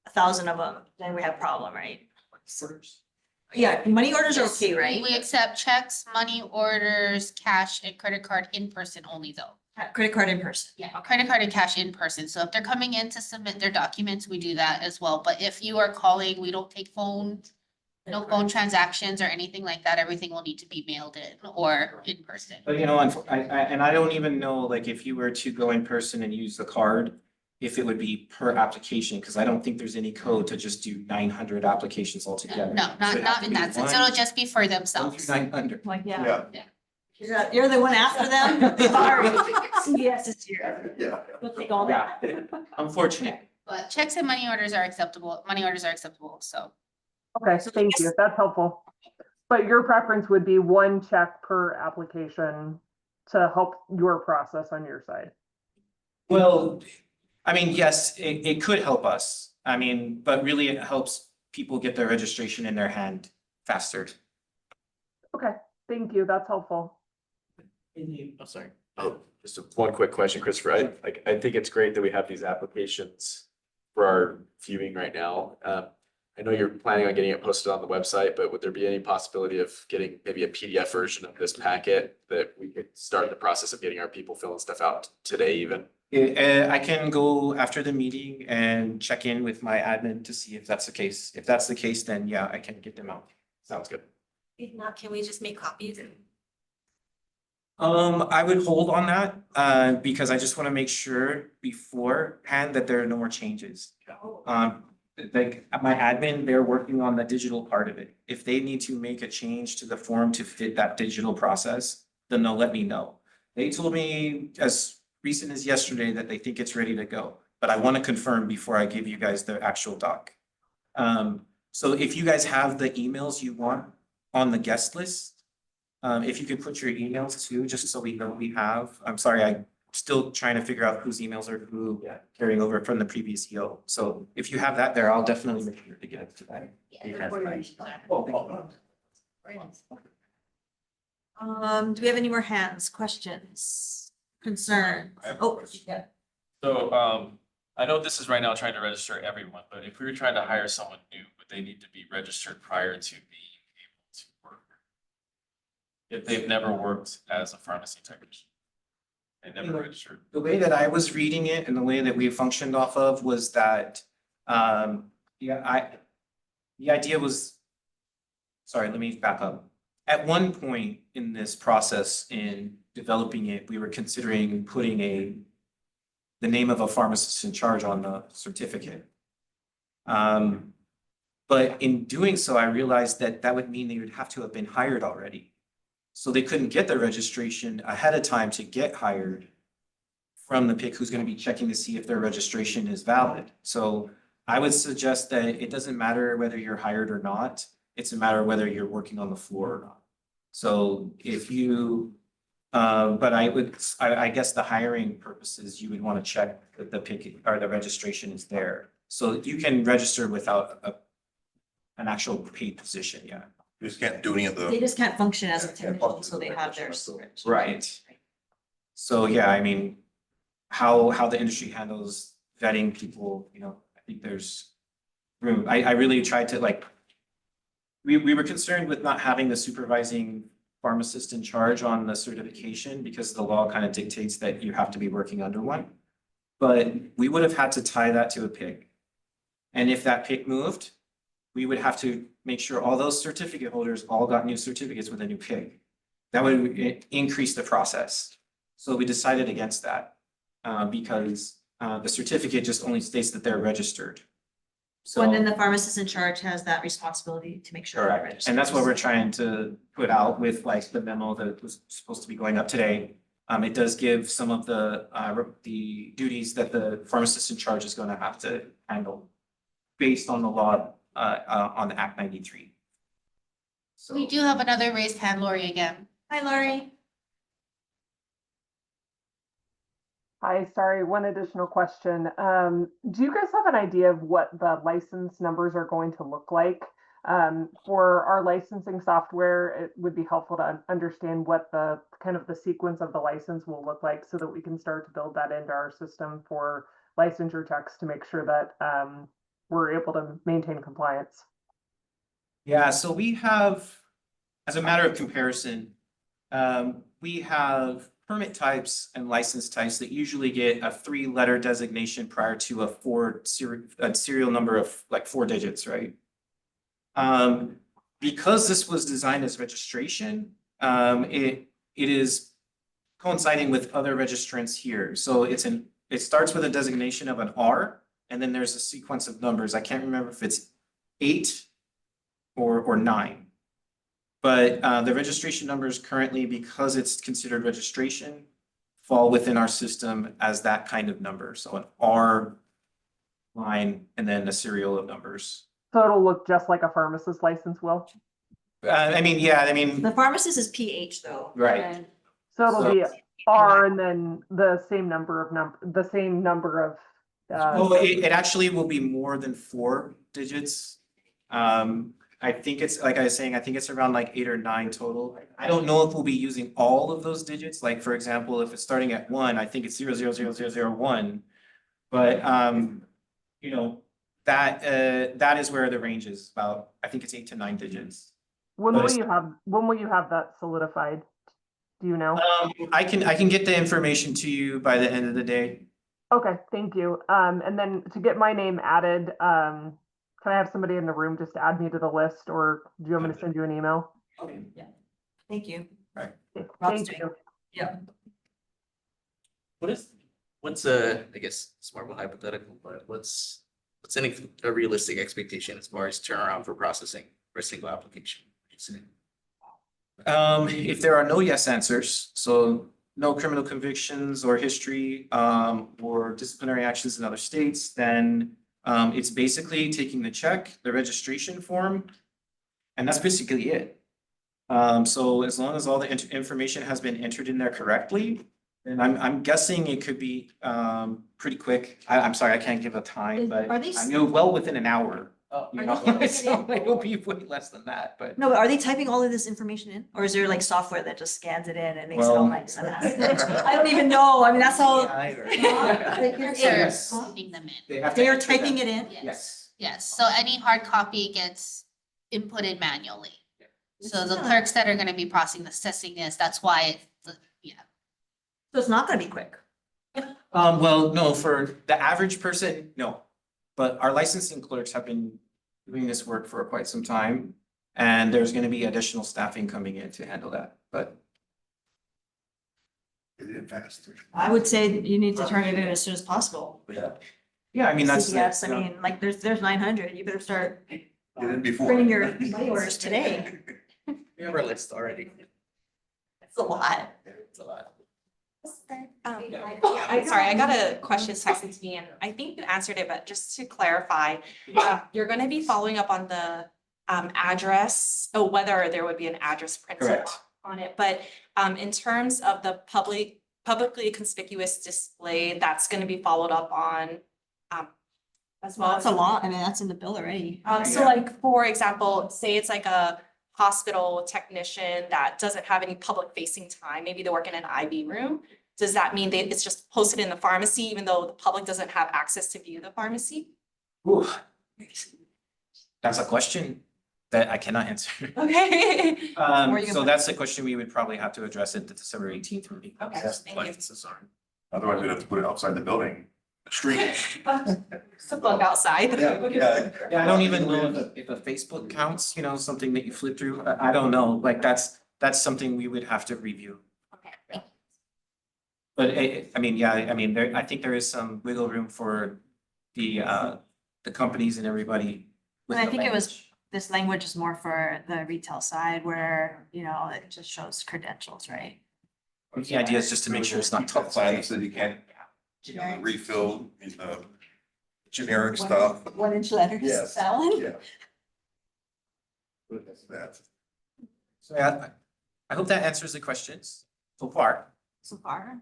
1,000 of them, then we have a problem, right? Yeah, money orders are okay, right? We accept checks, money orders, cash, and credit card in person only though. Credit card in person. Yeah, credit card and cash in person. So if they're coming in to submit their documents, we do that as well. But if you are calling, we don't take no phone transactions or anything like that. Everything will need to be mailed in or in person. But I don't even know, like, if you were to go in person and use the card, if it would be per application, because I don't think there's any code to just do 900 applications altogether. No, not in that sense. It'll just be for themselves. 900. Like, Yeah. You're the one after them? Sorry. CVS is here. Yeah. We'll take all that. Unfortunate. But checks and money orders are acceptable. Money orders are acceptable, so. Okay, thank you. That's helpful. But your preference would be one check per application to help your process on your side. Well, I mean, yes, it could help us. I mean, but really it helps people get their registration in their hand faster. Okay, thank you. That's helpful. Oh, sorry. Oh, just one quick question, Christopher. I think it's great that we have these applications for our viewing right now. I know you're planning on getting it posted on the website, but would there be any possibility of getting maybe a PDF version of this packet that we could start the process of getting our people filling stuff out today even? I can go after the meeting and check in with my admin to see if that's the case. If that's the case, then yeah, I can get them out. Sounds good. If not, can we just make copies? I would hold on that, because I just want to make sure beforehand that there are no more changes. Like my admin, they're working on the digital part of it. If they need to make a change to the form to fit that digital process, then they'll let me know. They told me as recent as yesterday that they think it's ready to go, but I want to confirm before I give you guys the actual doc. So if you guys have the emails you want on the guest list, if you could put your emails too, just so we know we have, I'm sorry, I'm still trying to figure out whose emails are who carrying over from the previous EO. So if you have that there, I'll definitely make sure to get it to that. Do we have any more hands, questions, concerns? I have a Oh, question. yeah. So, I know this is right now trying to register everyone, but if we were trying to hire someone new, would they need to be registered prior to being able to work? If they've never worked as a pharmacy technician? They never registered. The way that I was reading it and the way that we functioned off of was that, the idea was, sorry, let me back up. At one point in this process in developing it, we were considering putting the name of a pharmacist in charge on the certificate. But in doing so, I realized that that would mean they would have to have been hired already. So they couldn't get their registration ahead of time to get hired from the PIC who's gonna be checking to see if their registration is valid. So I would suggest that it doesn't matter whether you're hired or not, it's a matter of whether you're working on the floor or not. So if you, but I guess the hiring purposes, you would wanna check that the PIC or the registration is there. So you can register without an actual paid position, yeah. You just can't do any of They the, just can't function as a Yeah, can't technician function until they as a have their. technician. Right. So, yeah, I mean, how the industry handles vetting people, you know, I think there's room. I really tried to like, we were concerned with not having the supervising pharmacist in charge on the certification because the law kind of dictates that you have to be working under one. But we would have had to tie that to a PIC. And if that PIC moved, we would have to make sure all those certificate holders all got new certificates with a new PIC. That would increase the process. So we decided against that because the certificate just only states that they're registered. So. And then the pharmacist in charge has that responsibility to make sure. they're Correct, registered. and that's what we're trying to put out with like the memo that was supposed to be going up today. It does give some of the duties that the pharmacist in charge is gonna have to handle based on the law, on the Act 93. So. We do have another raised hand, Lori, again. Hi, Laurie. Hi, sorry, one additional question. Do you guys have an idea of what the license numbers are going to look like? For our licensing software, it would be helpful to understand what the kind of the sequence of the license will look like so that we can start to build that into our system for licensure checks to make sure that we're able to maintain compliance. Yeah, so we have, as a matter of comparison, we have permit types and license types that usually get a 3-letter designation prior to a serial number of like 4 digits, right? Because this was designed as registration, it is coinciding with other registrants here. So it starts with a designation of an R, and then there's a sequence of numbers. I can't remember if it's 8 or 9. But the registration numbers currently, because it's considered registration, fall within our system as that kind of number. So an R line and then a serial of numbers. So it'll look just like a pharmacist license will? I mean, The pharmacist is PH though. Right. And So it'll So- be R and then the same number of oh, it actually will be more than 4 digits. I think it's, like I was saying, I think it's around like 8 or 9 total. I don't know if we'll be using all of those digits. Like, for example, if it's starting at 1, I think it's 0000001. But, you know, that is where the range is about, I think it's 8 to 9 digits. when but will it's- when will you have that solidified? Do you know? I can get the information to you by the end of the day. Okay, thank you. And then to get my name added, can I have somebody in the room just to add me to the list, or do you want me to send you an email? Okay, yeah. Thank you. Okay, Rob's Thank doing- you. Yeah. What's a, I guess it's more of a hypothetical, but what's a realistic expectation as far as turnaround for processing for a single application? If there are no yes answers, so no criminal convictions or history, or disciplinary actions in other states, then It's basically taking the check, the registration form, and that's basically it. So as long as all the information has been entered in there correctly, then I'm guessing it could be, pretty quick. I'm sorry, I can't give a time, but Are they I know well within an hour. Are You they know, typing it so in? it'll be way less than that, but. No, but are they typing all of this information in? Or is there like software that just scans it in and makes it all Well- nice? I don't even know. I mean, that's all. They're Yes. typing them in. have to They are enter typing them. it in? Yes. Yes, so any hard copy gets inputted manually. So the clerks that are gonna be processing this, that's why yeah. So it's not gonna be quick. Well, no, for the average person, no. But our licensing clerks have been doing this work for quite some time. And there's gonna be additional staffing coming in to handle that, but. Get it fast. I would say you need to turn it in as soon as possible. Yeah. Yeah, I mean, that's. CPS, I mean, like, there's 900. You better start Get in before. printing your money orders today. We have our list already. It's a lot. It's a lot. I'm sorry, I got a question texted to me and I think you answered it, but just to clarify, you're gonna be following up on the address, whether there would be an address printed Correct. on it, but in terms of the publicly conspicuous display, that's gonna be followed up on as well. That's a lot. I mean, that's in the bill already. So like, for example, say it's like a hospital technician that doesn't have any public facing time, maybe they work in an IV room. Does that mean that it's just posted in the pharmacy, even though the public doesn't have access to view the pharmacy? Ooh. That's a question that I cannot answer. Okay. Or you can So put- that's a question we would probably have to address at the December 18th meeting. Okay, Yes, thank you. Licenses aren't. Otherwise, we'd have to put it outside the building, the street. So look outside. Yeah. Yeah, I don't even know if a Facebook counts, you know, something that you flip through. I don't know, like, that's something we would have to review. Okay. But I mean, yeah, I mean, I think there is some wiggle room for the companies and everybody. with And I the think it was, language. this language is more for the retail side where, you know, it just shows credentials, right? The idea is just to make sure it's not Keep that tough. sign that said you can't refill in the generic stuff. 1-inch letters, Yes. that one? Yeah. That's that. So yeah, I hope that answers the questions so far. So far.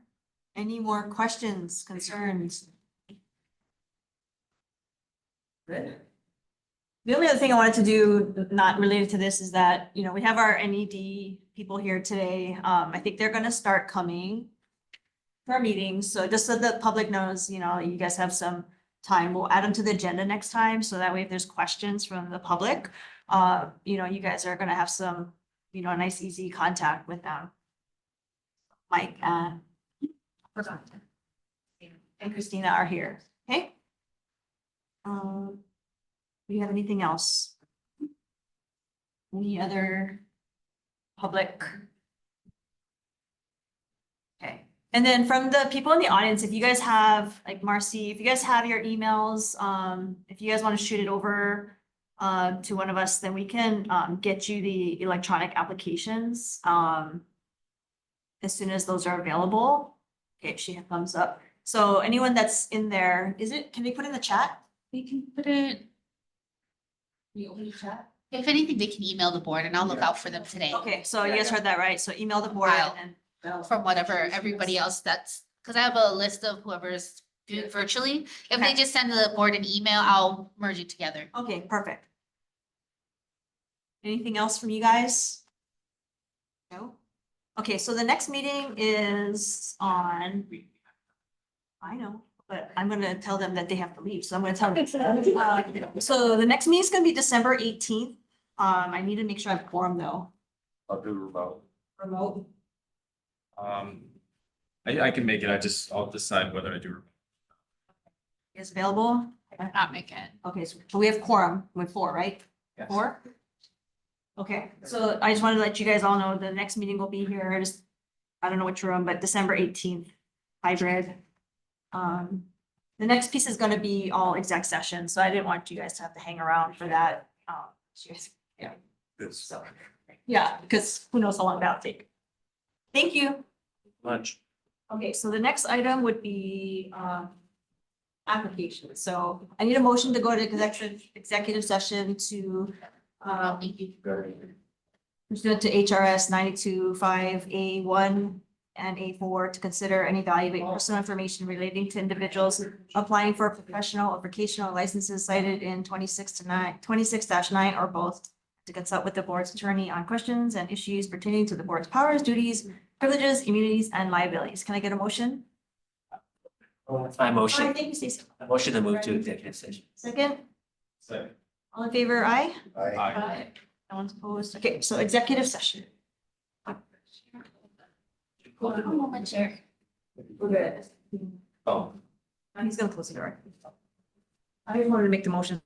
Any more questions, concerns? Good. The only other thing I wanted to do, not related to this, is that, you know, we have our NED people here today. I think they're gonna start coming to our meetings, so just so the public knows, you know, you guys have some time. We'll add them to the agenda next time, so that way if there's questions from the public, you know, you guys are gonna have some, you know, nice, easy contact with them. Mike and Christina are here, okay? Do you have anything else? Any other public? Okay, and then from the people in the audience, if you guys have, like Marcy, if you guys have your emails, if you guys want to shoot it over to one of us, then we can get you the electronic applications as soon as those are available. Okay, she had thumbs up. So anyone that's in there, can they put in the chat? We can put it, You open the chat? if anything, they can email the board and I'll look out for them today. Okay, so you guys heard that right? So email the board I'll- and From whatever everybody else that's, because I have a list of whoever's doing virtually. If they Okay. just send the board an email, I'll merge it together. okay, perfect. Anything else from you guys? No? Okay, so the next meeting is on, I know, but I'm gonna tell them that they have to leave, so I'm gonna tell them. So the next meeting is gonna be December 18th. I need to make sure I have quorum though. I'll do remote. Remote. I can make it. I'll decide whether I do. Is available? Not make it. Okay, so we have quorum with 4, right? Yes. 4? Okay, so I just wanted to let you guys all know the next meeting will be here, just, I don't know which room, but December 18th, hybrid. The next piece is gonna be all exec session, so I didn't want you guys to have to hang around for that. Yeah, It's so, yeah, because who knows how long that'll take. Thank you. Lunch. Okay, so the next item would be, applications. So I need a motion to go to executive session to, pursuant to HRS 92.5 A1 and A4 to consider and evaluate personal information relating to individuals applying for professional or vocational licenses cited in 26-9 or both, to consult with the board's attorney on questions and issues pertaining to the board's powers, duties, privileges, immunities, and liabilities. Can I get a motion? I motion, Thank you, Stacey. I motion to move to executive session. Second, Second. all in favor, aye? Aye. No one's opposed. Okay, so executive session. One moment, Chair. We're good. Oh. He's gonna close the door. I just wanted to make the motion.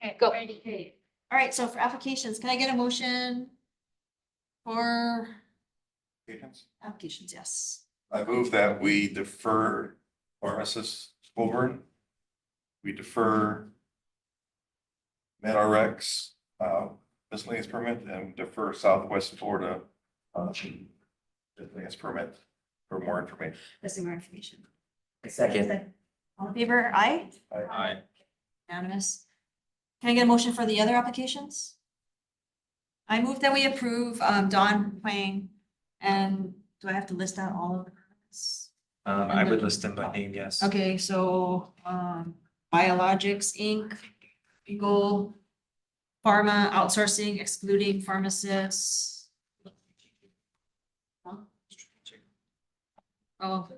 Okay, Go. ready. All right, so for applications, can I get a motion for applications? Yes. I move that we defer pharmacist Colburn. We defer MedRx, miscellaneous permit, and defer Southwest Florida, miscellaneous permit for more information. That's more information. Second. All in favor, aye? Aye. Unanimous. Can I get a motion for the other applications? I move that we approve, Don Huang, and do I have to list out all of them? I would list them by name, yes. Okay, so, Biologics, Inc., Eagle, Pharma Outsourcing excluding pharmacists. Huh? Oh.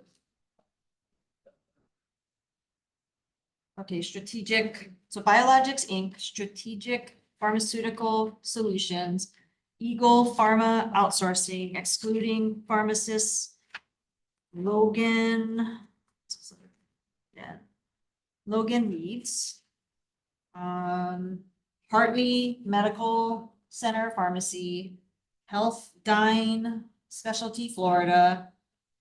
Okay, strategic, so Biologics, Inc., Strategic Pharmaceutical Solutions, Eagle Pharma Outsourcing excluding pharmacists, Logan. Yeah. Logan Reeds. Hartley Medical Center Pharmacy, Health Dine Specialty Florida,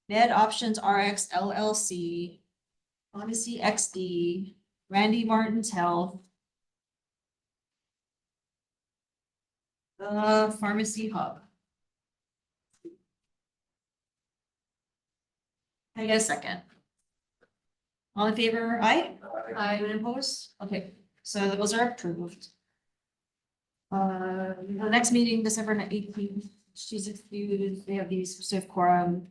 Med Options RX LLC, Pharmacy XD, Randy Martin's Health, the Pharmacy Hub. Can I get a second? All in favor, aye? Aye. Anyone opposed? Okay, so those are approved. The next meeting, December 18th, she's excused, we have these specific quorum.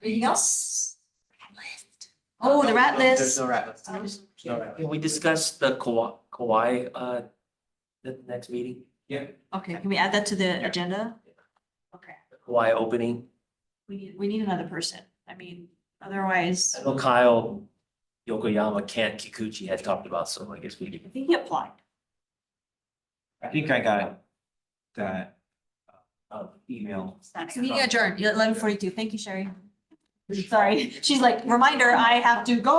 Anything else? Oh, the rat list. There's no rat list. Can we discuss the Kauai, the next meeting? Okay, can we add that to the agenda? Okay, Kauai opening? we need another person. I mean, otherwise, I know Kyle Yokoyama, Kent Kikuchi had talked about, so I guess we I could. think he applied. I think I got that email. Meeting adjourned, 11:42. Thank you, Sherry. Sorry, she's like, reminder, I have to go.